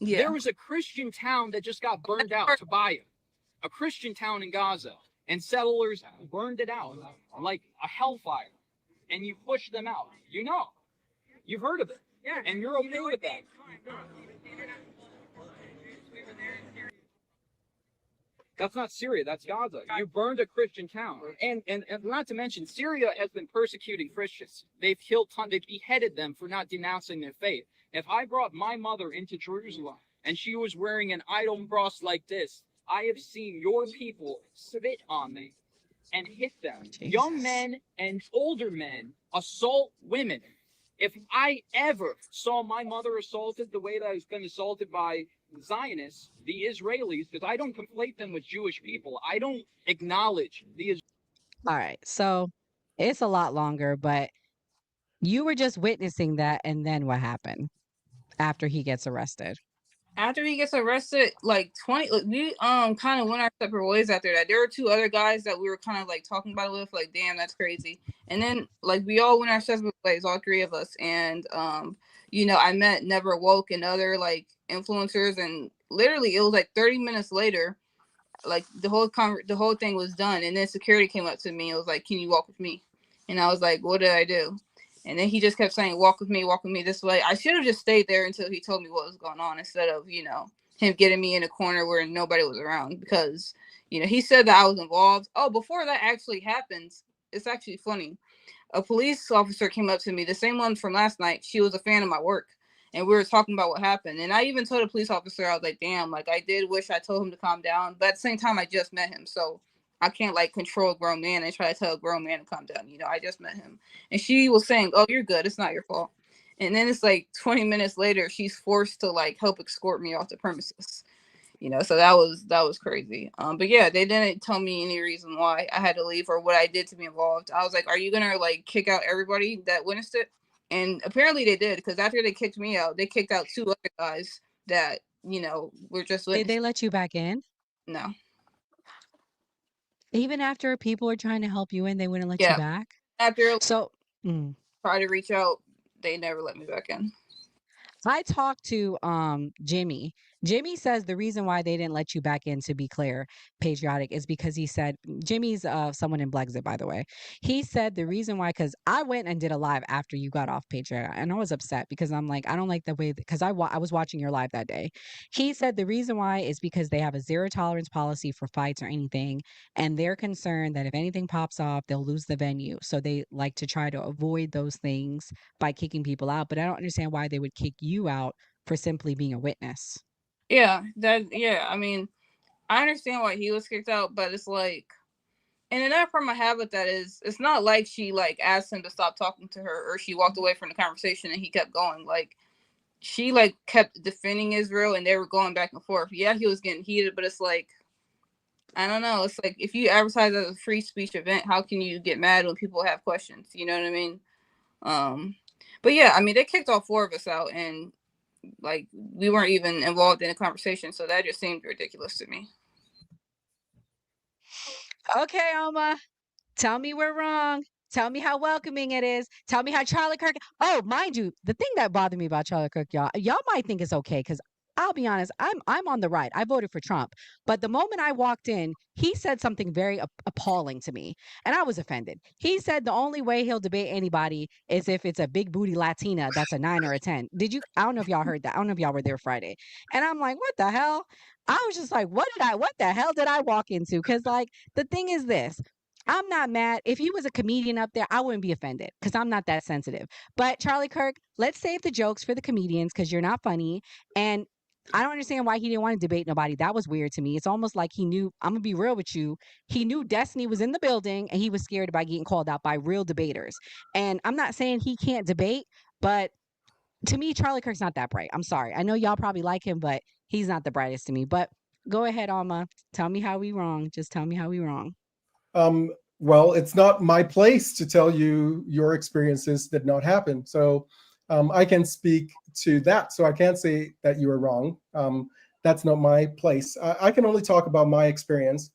Yeah. There was a Christian town that just got burned out, Tobiah. A Christian town in Gaza. And settlers burned it out like a hellfire. And you push them out. You've heard of it. Yeah. And you're okay with that. That's not Syria, that's Gaza. You burned a Christian town. And not to mention, Syria has been persecuting Christians. They've beheaded them for not denouncing their faith. If I brought my mother into Jerusalem and she was wearing an idol cross like this, I have seen your people spit on me and hit them. Jesus. Young men and older men assault women. If I ever saw my mother assaulted the way that I was been assaulted by Zionists, the Israelis, because I don't conflate them with Jewish people. I don't acknowledge the All right. So it's a lot longer, but you were just witnessing that, and then what happened after he gets arrested? After he gets arrested, like 20, we kind of went our separate ways after that. There were two other guys that we were kind of like talking about it with, like, damn, that's crazy. And then like we all went our separate ways, all three of us. And I met Never Woke and other like influencers, and literally it was like 30 minutes later, like the whole thing was done, and then security came up to me and was like, "Can you walk with me?" And I was like, "What did I do?" And then he just kept saying, walk with me this way. I should have just stayed there until he told me what was going on instead of, him getting me in a corner where nobody was around because, he said that I was involved. Oh, before that actually happens, it's actually funny. A police officer came up to me, the same one from last night. She was a fan of my work. And we were talking about what happened. And I even told a police officer, I was like, damn, like I did wish I told him to calm down. But at the same time, I just met him. So I can't like control a grown man and try to tell a grown man to calm down. I just met him. And she was saying, oh, you're good. It's not your fault. And then it's like 20 minutes later, she's forced to like help escort me off the premises. So that was crazy. But yeah, they didn't tell me any reason why I had to leave or what I did to be involved. I was like, are you going to like kick out everybody that witnessed it? And apparently they did, because after they kicked me out, they kicked out two other guys that, were just Did they let you back in? No. Even after people were trying to help you in, they wouldn't let you back? After try to reach out, they never let me back in. I talked to Jimmy. Jimmy says the reason why they didn't let you back in, to be clear, patriotic, is because he said Jimmy's someone in Blexit, by the way. He said the reason why, because I went and did a live after you got off patriotic, and I was upset because I'm like, I don't like the way, because I was watching your live that day. He said the reason why is because they have a zero tolerance policy for fights or anything, and they're concerned that if anything pops off, they'll lose the venue. So they like to try to avoid those things by kicking people out. But I don't understand why they would kick you out for simply being a witness. Yeah, I mean, I understand why he was kicked out, but it's like, and another problem I have with that is it's not like she like asked him to stop talking to her or she walked away from the conversation and he kept going. Like she like kept defending Israel and they were going back and forth. Yeah, he was getting heated, but it's like, I don't know. It's like if you advertise as a free speech event, how can you get mad when people have questions? You know what I mean? But yeah, I mean they kicked all four of us out and like we weren't even involved in the conversation, so that just seemed ridiculous to me. Okay, Alma, tell me we're wrong. Tell me how welcoming it is. Tell me how Charlie Kirk. Oh, mind you, the thing that bothered me about Charlie Kirk, y'all might think it's okay because I'll be honest, I'm on the right. I voted for Trump, but the moment I walked in, he said something very appalling to me, and I was offended. He said the only way he'll debate anybody is if it's a big booty Latina that's a 9 or a 10. Did you? I don't know if y'all heard that. I don't know if y'all were there Friday, and I'm like, what the hell? I was just like, what the hell did I walk into? Because like the thing is this. I'm not mad. If he was a comedian up there, I wouldn't be offended because I'm not that sensitive. But Charlie Kirk, let's save the jokes for the comedians because you're not funny. And I don't understand why he didn't want to debate nobody. That was weird to me. It's almost like he knew, I'm going to be real with you. He knew Destiny was in the building and he was scared about getting called out by real debaters. And I'm not saying he can't debate, but to me, Charlie Kirk's not that bright. I'm sorry. I know y'all probably like him, but he's not the brightest to me. But go ahead, Alma. Tell me how we wrong. Just tell me how we wrong. Well, it's not my place to tell you your experiences did not happen. So I can speak to that. So I can't say that you were wrong. That's not my place. I can only talk about my experience.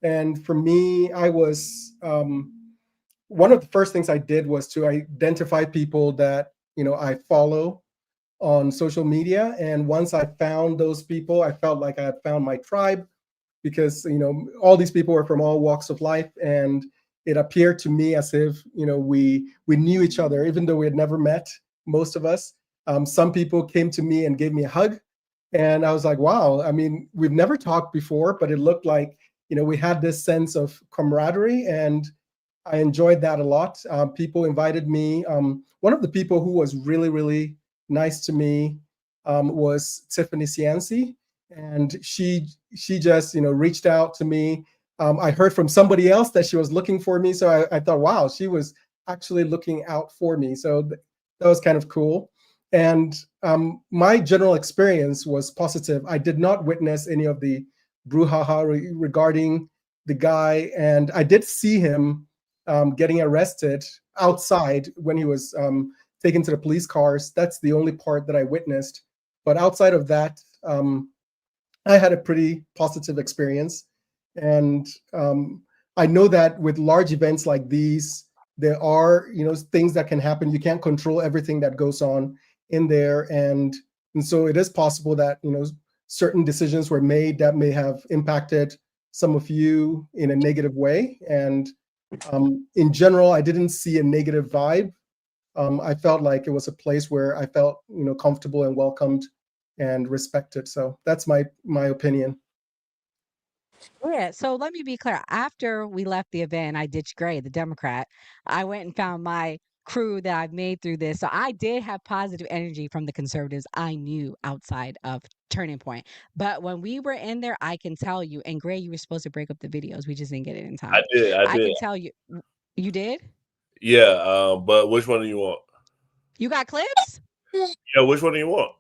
And for me, I was one of the first things I did was to identify people that I follow on social media. And once I found those people, I felt like I had found my tribe because all these people were from all walks of life, and it appeared to me as if we knew each other, even though we had never met. Most of us, some people came to me and gave me a hug, and I was like, wow. I mean, we've never talked before, but it looked like we had this sense of camaraderie, and I enjoyed that a lot. People invited me. One of the people who was really, really nice to me was Tiffany Cianci, and she just reached out to me. I heard from somebody else that she was looking for me, so I thought, wow, she was actually looking out for me. So that was kind of cool. And my general experience was positive. I did not witness any of the brouhaha regarding the guy, and I did see him getting arrested outside when he was taken to the police cars. That's the only part that I witnessed. But outside of that, I had a pretty positive experience. And I know that with large events like these, there are things that can happen. You can't control everything that goes on in there, and so it is possible that certain decisions were made that may have impacted some of you in a negative way. And in general, I didn't see a negative vibe. I felt like it was a place where I felt comfortable and welcomed and respected. So that's my opinion. Yeah, so let me be clear. After we left the event, I ditched Gray, the Democrat. I went and found my crew that I've made through this. So I did have positive energy from the conservatives I knew outside of Turning Point. But when we were in there, I can tell you, and Gray, you were supposed to break up the videos. We just didn't get it in time. I did. I can tell you. You did? Yeah, but which one do you want? You got clips? Yeah, which one do you want?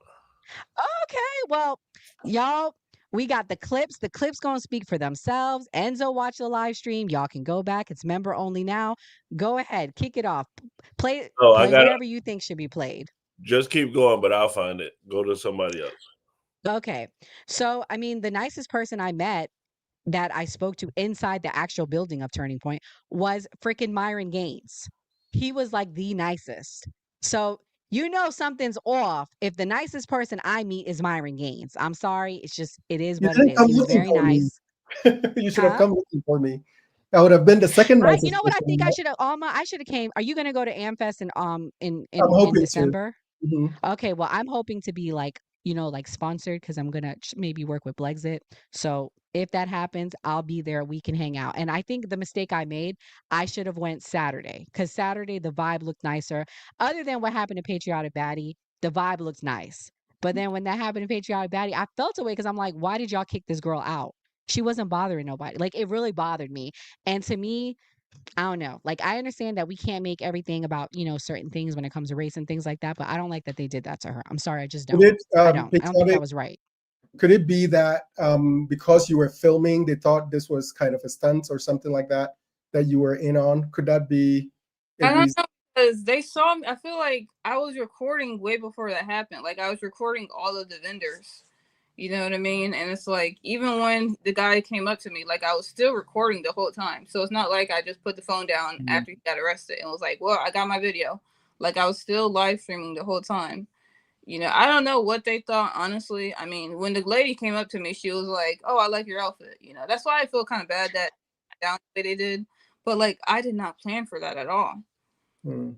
Okay, well, y'all, we got the clips. The clips gonna speak for themselves. Enzo watched the live stream. Y'all can go back. It's member only now. Go ahead, kick it off. Play whatever you think should be played. Just keep going, but I'll find it. Go to somebody else. Okay, so I mean, the nicest person I met that I spoke to inside the actual building of Turning Point was freaking Myron Gaines. He was like the nicest. So You know something's off if the nicest person I meet is Myron Gaines. I'm sorry. It is You what it didn't is. come He was looking very for me. nice. You should have Huh? come looking for me. I would have been the second You nicest know what I think person. I should have, Alma? I should have came. Are you going to go to AmFest I'm in hoping to. December? Mhm. Okay, well, I'm hoping to be like, like sponsored because I'm gonna maybe work with Blexit. So if that happens, I'll be there. We can hang out. And I think the mistake I made, I should have went Saturday because Saturday the vibe looked nicer. Other than what happened to Patriotic Baddie, the vibe looks nice. But then when that happened to Patriotic Baddie, I felt away because I'm like, why did y'all kick this girl out? She wasn't bothering nobody. Like it really bothered me. And to me, I don't know. Like I understand that we can't make everything about, certain things when it comes to race and things like that, but I don't like that they did that to her. I'm sorry, I just Could don't. it, I don't. I don't think that patriotic, was right. could it be that because you were filming, they thought this was kind of a stunt or something like that that you were in on? Could that be a I don't reason? know because they saw me. I feel like I was recording way before that happened. Like I was recording all of the vendors. You know what I mean? And it's like even when the guy came up to me, like I was still recording the whole time. So it's not like I just put the phone down after he got arrested and was like, "Well, I got my video." Like I was still live streaming the whole time. I don't know what they thought, honestly. I mean, when the lady came up to me, she was like, "Oh, I like your outfit." That's why I feel kind of bad that down the way they did. But like, I did not plan for that at all. I mean,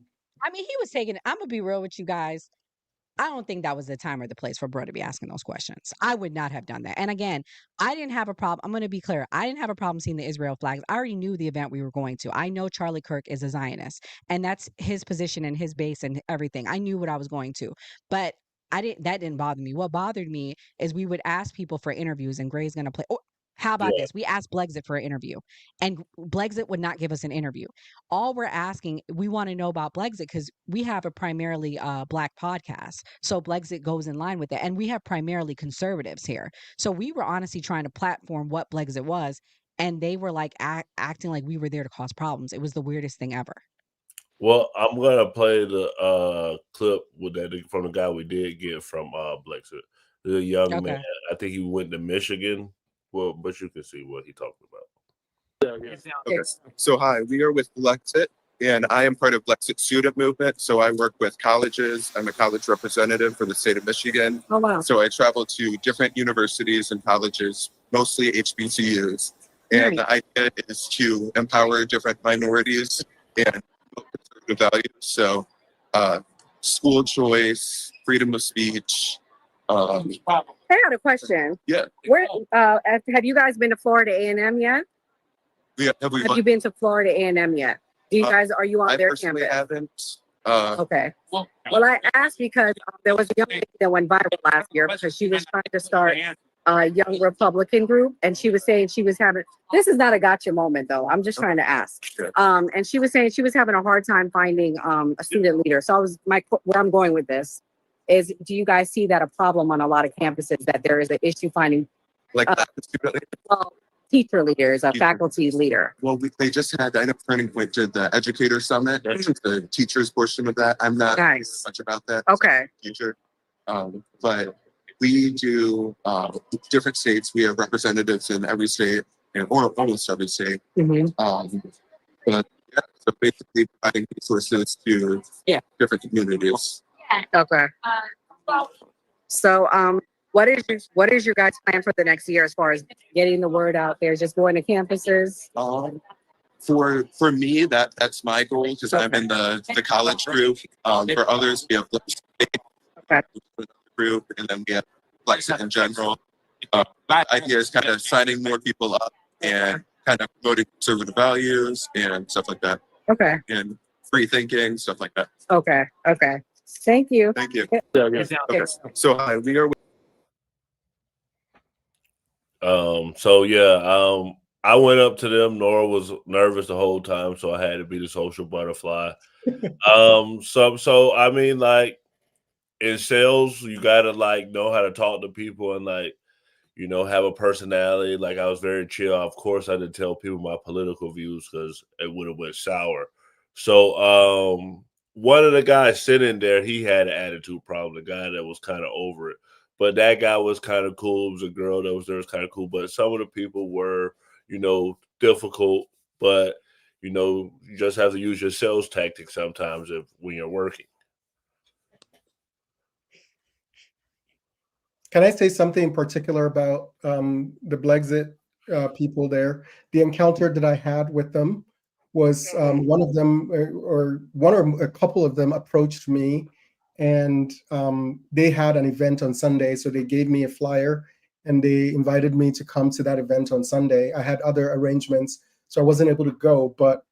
he was taking it. I'm gonna be real with you guys. I don't think that was the time or the place for bro to be asking those questions. I would not have done that. And again, I didn't have a problem. I'm going to be clear. I didn't have a problem seeing the Israel flags. I already knew the event we were going to. I know Charlie Kirk is a Zionist, and that's his position and his base and everything. I knew what I was going to, but that didn't bother me. What bothered me is we would ask people for interviews, and Gray's going to play. Oh, how about Yeah. this? We asked Blexit for an interview, and Blexit would not give us an interview. All we're asking, we want to know about Blexit because we have a primarily black podcast. So Blexit goes in line with it. And we have primarily conservatives here. So we were honestly trying to platform what Blexit was. And they were like acting like we were there to cause problems. It was the weirdest thing ever. Well, I'm gonna play the clip with that from the guy we did get from Blexit. The young man, Okay. I think he went to Michigan. Well, but you can see what he talking about. Okay. So hi, we are with Blexit, and I am part of Blexit Student Movement. So I work with colleges. I'm a college representative for the state of Michigan. Oh, wow. So I travel to different universities and colleges, mostly HBCUs. And the idea is to empower different minorities and conservative values. So school choice, freedom of speech. I had a question. Yeah. Where have you guys been to Florida A&M yet? Have you been to Florida A&M yet? Do you guys are you on I their personally campus? haven't. Okay. Well, I asked because there was a young lady that went viral last year because she was trying to start a young Republican group, and she was saying she was having. This is not a gotcha moment, though. I'm just trying to ask. And she was saying she was having a hard time finding a student leader. So where I'm going with this is, do you guys see that a problem on a lot of campuses that there is an issue finding Like teacher leaders, a faculty leader? Well, they just had, I know Turning Point did the educator summit, the teachers portion of that. I'm not much about that. Okay. Teacher. But we do different states. We have representatives in every state, or almost every state. But yeah, so basically providing resources to different communities. Okay. So, what is your guys' plan for the next year as far as getting the word out there? Just going to campuses? For me, that's my goal because I'm in the college group. For others, we have group, and then we have Blexit in general. My idea is kind of signing more people up and kind of promoting conservative values and stuff like that. Okay. And free thinking, stuff like that. Okay. Okay. Thank you. Thank you. Okay. So hi, we are. So yeah, I went up to them. Nora was nervous the whole time, so I had to be the social butterfly. So I mean, like in sales, you gotta like know how to talk to people and like, have a personality. Like I was very chill. Of course, I didn't tell people my political views because it would have went sour. So one of the guys sitting there, he had an attitude problem. The guy that was kind of over it. But that guy was kind of cool. It was a girl that was there, was kind of cool. But some of the people were, difficult. But, you just have to use your sales tactics sometimes when you're working. Can I say something in particular about the Brexit people there? The encounter that I had with them was one of them, or one or a couple of them, approached me, and they had an event on Sunday, so they gave me a flyer and they invited me to come to that event on Sunday. I had other arrangements, so I wasn't able to go, but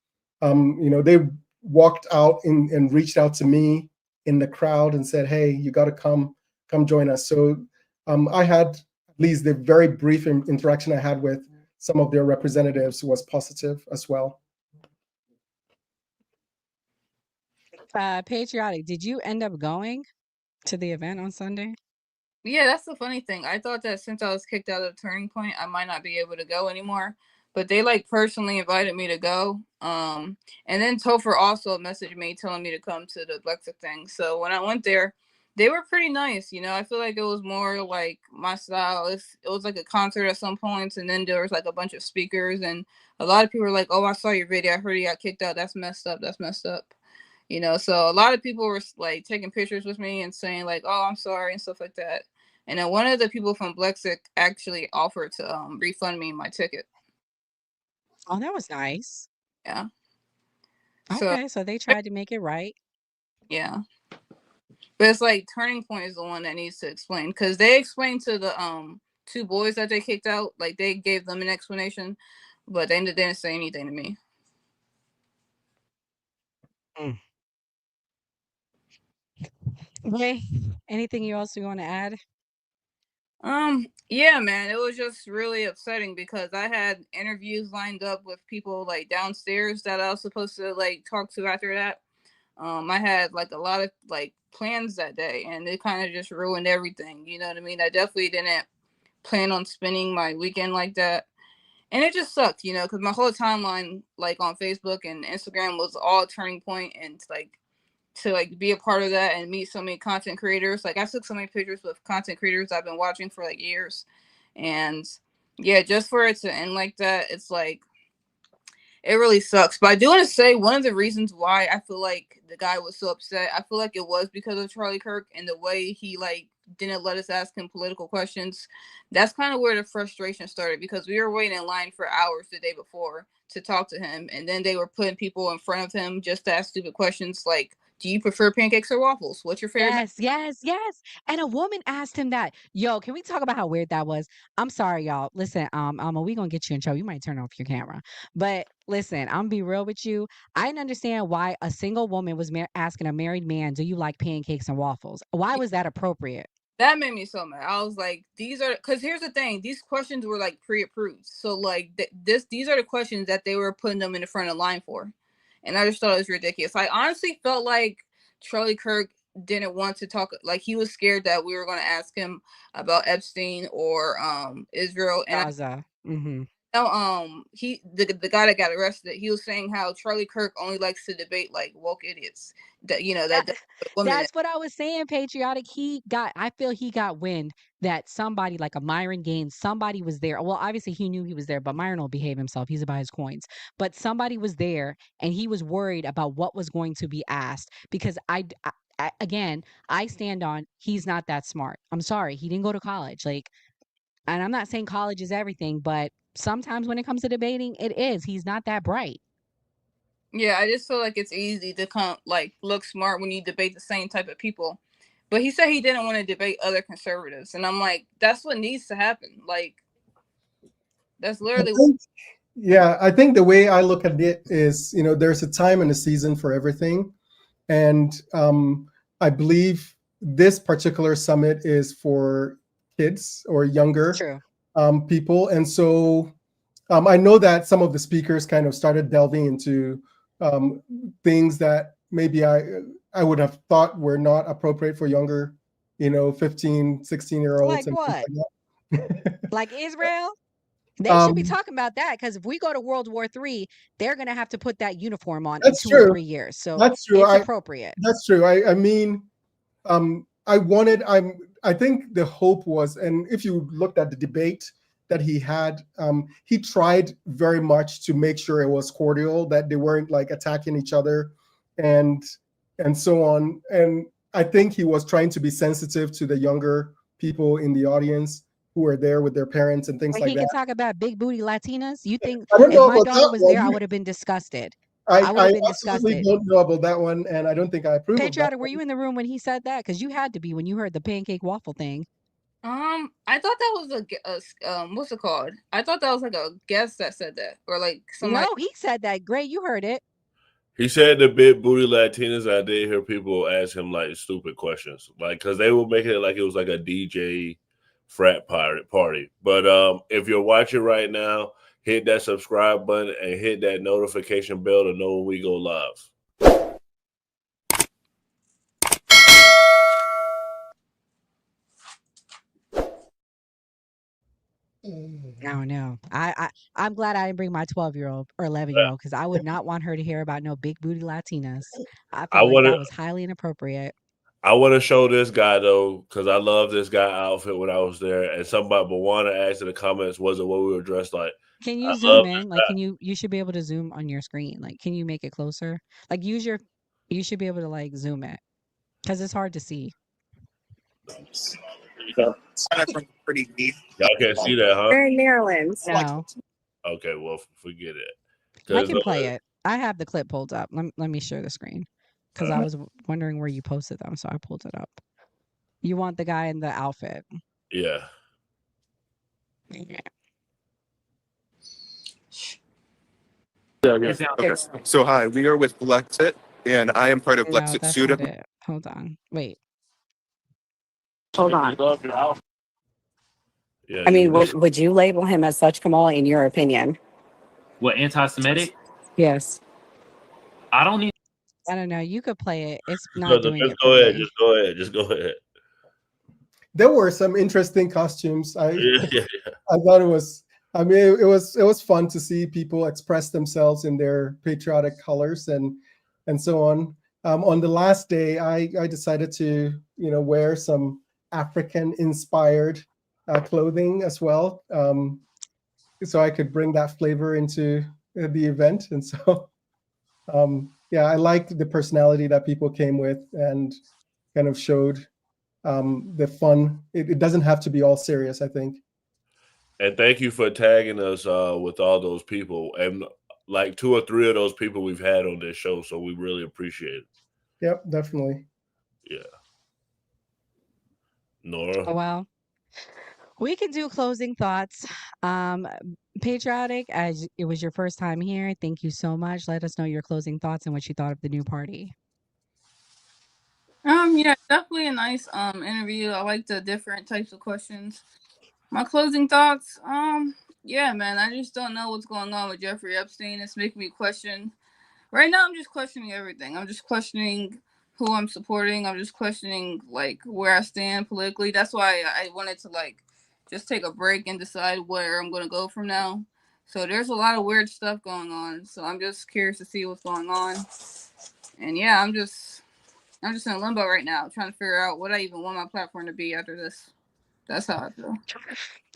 they walked out and reached out to me in the crowd and said, "Hey, you got to come join us." So I had, at least the very brief interaction I had with some of their representatives was positive as well. Patriotic, did you end up going to the event on Sunday? Yeah, that's the funny thing. I thought that since I was kicked out of Turning Point, I might not be able to go anymore. But they like personally invited me to go. And then Topher also messaged me telling me to come to the Brexit thing. So when I went there, they were pretty nice. I feel like it was more like my style. It was like a concert at some points, and then there was like a bunch of speakers, and a lot of people were like, "Oh, I saw your video. I heard you got kicked out. That's messed up. That's messed up." So a lot of people were like taking pictures with me and saying like, "Oh, I'm sorry," and stuff like that. And then one of the people from Brexit actually offered to refund me my ticket. Oh, that was nice. Yeah. Okay, so they tried to make it right. Yeah. But it's like Turning Point is the one that needs to explain, because they explained to the two boys that they kicked out, like they gave them an explanation, but they didn't say anything to me. Okay. Anything else you want to add? Yeah, man, it was just really upsetting because I had interviews lined up with people like downstairs that I was supposed to like talk to after that. I had like a lot of like plans that day, and it kind of just ruined everything. You know what I mean? I definitely didn't plan on spending my weekend like that. And it just sucked, because my whole timeline, like on Facebook and Instagram, was all Turning Point, and like to like be a part of that and meet so many content creators. Like I took so many pictures with content creators I've been watching for like years, and yeah, just for it to end like that, it's like it really sucks. But I do want to say one of the reasons why I feel like the guy was so upset, I feel like it was because of Charlie Kirk and the way he like didn't let us ask him political questions. That's kind of where the frustration started, because we were waiting in line for hours the day before to talk to him, and then they were putting people in front of him just to ask stupid questions like, do you prefer pancakes or waffles? What's your favorite? Yes. And a woman asked him that. Yo, can we talk about how weird that was? I'm sorry, y'all. Listen, we gonna get you in trouble. You might turn off your camera. But listen, I'm be real with you. I didn't understand why a single woman was asking a married man, "Do you like pancakes and waffles?" Why was that appropriate? That made me so mad. I was like, these are, because here's the thing, these questions were like pre-approved. So like these are the questions that they were putting them in the front of the line for. And I just thought it was ridiculous. I honestly felt like Charlie Kirk didn't want to talk, like he was scared that we were going to ask him about Epstein or Israel. And Gaza. the guy that got arrested, he was saying how Charlie Kirk only likes to debate like woke idiots. That's what I was saying, patriotic. I feel he got wind that somebody like a Myron Gaines, somebody was there. Well, obviously he knew he was there, but Myron will behave himself. He's about his coins. But somebody was there and he was worried about what was going to be asked, because again, I stand on he's not that smart. I'm sorry. He didn't go to college. And I'm not saying college is everything, but sometimes when it comes to debating, it is. He's not that bright. Yeah, I just feel like it's easy to look smart when you debate the same type of people. But he said he didn't want to debate other conservatives, and I'm like, that's what needs to happen. Like, that's literally. I think the way I look at it is, there's a time and a season for everything, and I believe this particular summit is for kids or younger people, and so I know that some of the speakers kind of started delving into things that maybe I would have thought were not appropriate for younger, 15, 16-year-olds. Like what? Like Israel? They should be talking about that, because if we go to World War III, they're going to have to put that uniform on in 2 or 3 years. So that's true. It's appropriate. That's true. I mean, I think the hope was, and if you looked at the debate that he had, he tried very much to make sure it was cordial, that they weren't like attacking each other and so on. And I think he was trying to be sensitive to the younger people in the audience who are there with their parents and things Like like he that. can talk about big booty Latinas. You think I don't if know my about daughter that was there, I one. would have been disgusted. I I would have been absolutely disgusted. don't know about that one, and I don't think I approve of that. Patriotic, were you in the room when he said that? Because you had to be when you heard the pancake waffle thing. I thought that was what's it called? I thought that was like a guest that said that, or like somebody. No, he said that. Great, you heard it. He said the big booty Latinas. I did hear people ask him like stupid questions, like because they were making it like it was like a DJ frat party. But if you're watching right now, hit that subscribe button and hit that notification bell to know when we go live. I don't know. I'm glad I didn't bring my 12-year-old or 11-year-old because I would not want her to hear about no big booty Latinas. I I felt like want that to. was highly inappropriate. I want to show this guy though, because I love this guy outfit when I was there. And somebody, Bawana asked in the comments, was it what we were dressed like? Can I you love zoom this in? Like, guy. you should be able to zoom on your screen. Like, can you make it closer? Like, you should be able to like zoom it because it's hard to see. Pretty neat. Y'all can't see that, huh? They're in Maryland. No, Okay, well, forget it. I 'Cause, can play it. I have the clip pulled up. Let me share the screen because I was wondering where you posted them, so I pulled it up. You want the guy in the outfit? yeah. Okay. So hi, we are with Blexit, and I am part of No, Blexit that's Student. not it. Hold on. Wait. Hold on. Yeah. I mean, would you label him as such, Kamal, in your opinion? What, anti-Semitic? Yes. I don't need. I don't know. You could play it. It's not doing Just it go for ahead. me. Just go ahead. Just go ahead. There were some interesting costumes. Yeah. I thought it was. I mean, it was fun to see people express themselves in their patriotic colors and so on. On the last day, I decided to wear some African inspired clothing as well, so I could bring that flavor into the event. And so, yeah, I liked the personality that people came with and kind of showed the fun. It doesn't have to be all serious, I think. And thank you for tagging us with all those people. And like 2 or 3 of those people we've had on this show. So we really appreciate it. Yep, definitely. Yeah. Nora? Well, we can do closing thoughts. Patriotic, as it was your first time here, thank you so much. Let us know your closing thoughts and what you thought of the new party. Yeah, definitely a nice interview. I like the different types of questions. My closing thoughts, yeah, man, I just don't know what's going on with Jeffrey Epstein. It's making me question. Right now, I'm just questioning everything. I'm just questioning who I'm supporting. I'm just questioning like where I stand politically. That's why I wanted to like just take a break and decide where I'm gonna go from now. So there's a lot of weird stuff going on. So I'm just curious to see what's going on. And yeah, I'm just in limbo right now, trying to figure out what I even want my platform to be after this. That's how I feel.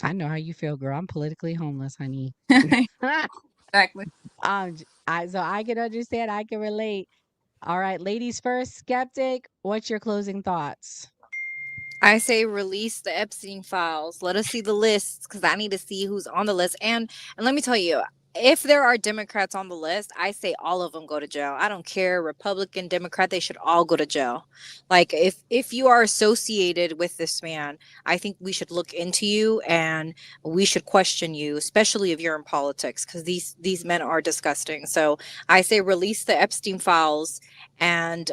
I know how you feel, girl. I'm politically homeless, honey. Exactly. So I can understand. I can relate. All right, ladies first. Skeptic, what's your closing thoughts? I say release the Epstein files. Let us see the lists because I need to see who's on the list. And let me tell you, if there are Democrats on the list, I say all of them go to jail. I don't care, Republican, Democrat, they should all go to jail. Like if you are associated with this man, I think we should look into you and we should question you, especially if you're in politics, because these men are disgusting. So I say release the Epstein files and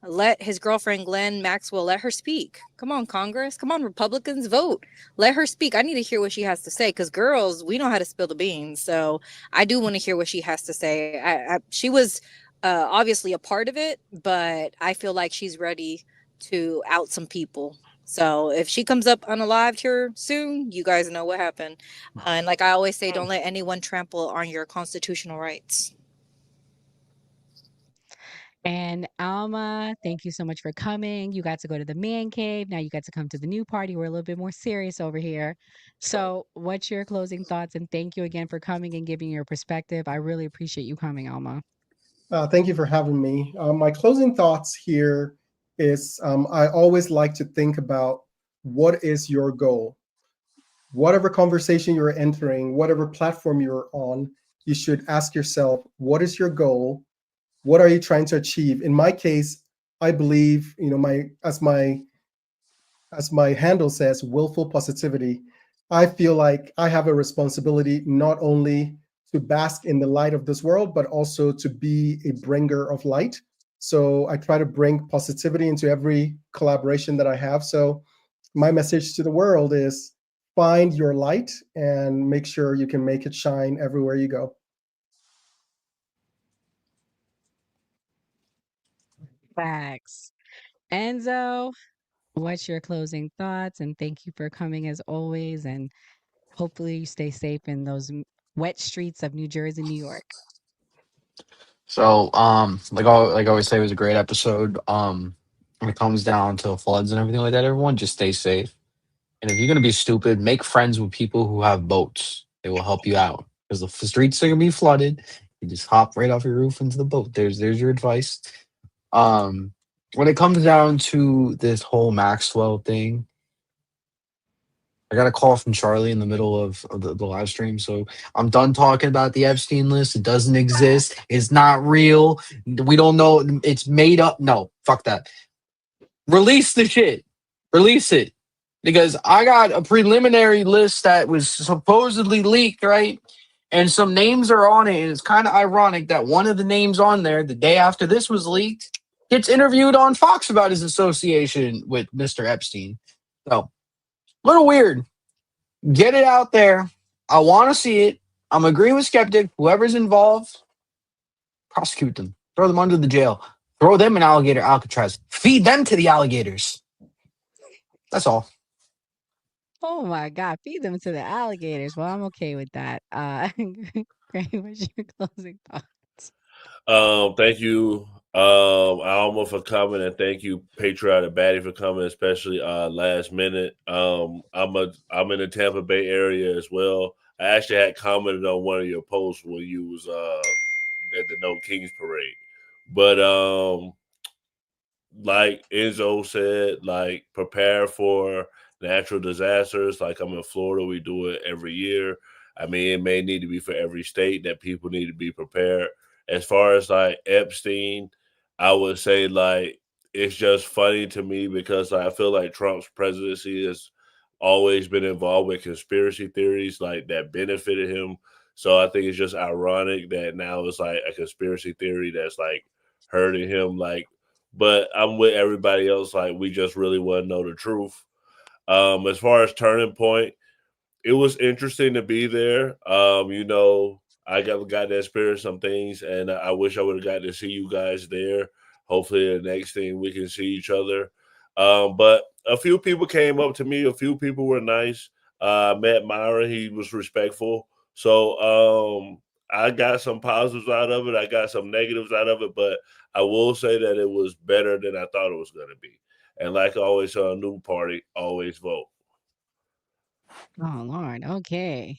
let his girlfriend Glenn Maxwell, let her speak. Come on, Congress. Come on, Republicans, vote. Let her speak. I need to hear what she has to say because girls, we know how to spill the beans. So I do want to hear what she has to say. She was obviously a part of it, but I feel like she's ready to out some people. So if she comes up unalived here soon, you guys know what happened. And like I always say, don't let anyone trample on your constitutional rights. And Alma, thank you so much for coming. You got to go to the man cave. Now you got to come to the new party. We're a little bit more serious over here. So, what's your closing thoughts? And thank you again for coming and giving your perspective. I really appreciate you coming, Alma. Thank you for having me. My closing thoughts here is I always like to think about what is your goal? Whatever conversation you're entering, whatever platform you're on, you should ask yourself, what is your goal? What are you trying to achieve? In my case, I believe, as my handle says, willful positivity. I feel like I have a responsibility not only to bask in the light of this world, but also to be a bringer of light. So I try to bring positivity into every collaboration that I have. So my message to the world is find your light and make sure you can make it shine everywhere you go. Facts. Enzo, what's your closing thoughts? And thank you for coming as always. And hopefully you stay safe in those wet streets of New Jersey, New York. So, like I always say, it was a great episode. When it comes down to floods and everything like that, everyone just stay safe. And if you're gonna be stupid, make friends with people who have boats. They will help you out because the streets are gonna be flooded. You just hop right off your roof into the boat. There's your advice. When it comes down to this whole Maxwell thing, I got a call from Charlie in the middle of the live stream. So I'm done talking about the Epstein list. It doesn't exist. It's not real. We don't know. It's made up. No, fuck that. Release the shit. Release it. Because I got a preliminary list that was supposedly leaked, right? And some names are on it. And it's kind of ironic that one of the names on there, the day after this was leaked, gets interviewed on Fox about his association with Mr. Epstein. So, a little weird. Get it out there. I want to see it. I'm agreeing with Skeptic. Whoever's involved, prosecute them. Throw them under the jail. Throw them in alligator Alcatraz. Feed them to the alligators. That's all. Oh my God, feed them to the alligators. Well, I'm okay with that. Gray, what's your closing thoughts? Thank you, Alma, for coming, and thank you, Patriotic Batty, for coming, especially last minute. I'm in the Tampa Bay area as well. I actually had commented on one of your posts when you was at the No Kings Parade, but like Enzo said, like prepare for natural disasters. Like I'm in Florida, we do it every year. I mean, it may need to be for every state that people need to be prepared. As far as like Epstein, I would say like it's just funny to me because I feel like Trump's presidency has always been involved with conspiracy theories like that benefited him. So I think it's just ironic that now it's like a conspiracy theory that's like hurting him. Like, but I'm with everybody else. Like, we just really want to know the truth. As far as Turning Point, it was interesting to be there. I got to experience some things, and I wish I would have got to see you guys there. Hopefully, the next thing we can see each other. But a few people came up to me. A few people were nice. Met Myron. He was respectful. So I got some positives out of it. I got some negatives out of it. But I will say that it was better than I thought it was going to be. And like always on a new party, always vote. Oh Lord, okay.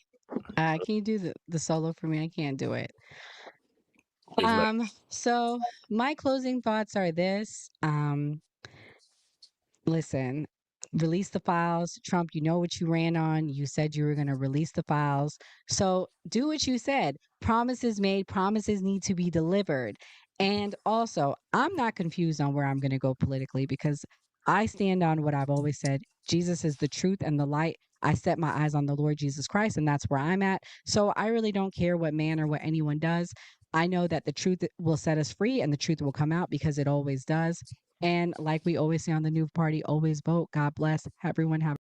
Can you do the solo for me? I can't do it. So my closing thoughts are this. Listen, release the files. Trump, you know what you ran on. You said you were going to release the files. So do what you said. Promises made, promises need to be delivered. And also, I'm not confused on where I'm going to go politically because I stand on what I've always said. Jesus is the truth and the light. I set my eyes on the Lord Jesus Christ, and that's where I'm at. So I really don't care what man or what anyone does. I know that the truth will set us free and the truth will come out because it always does. And like we always say on the new party, always vote. God bless. Everyone have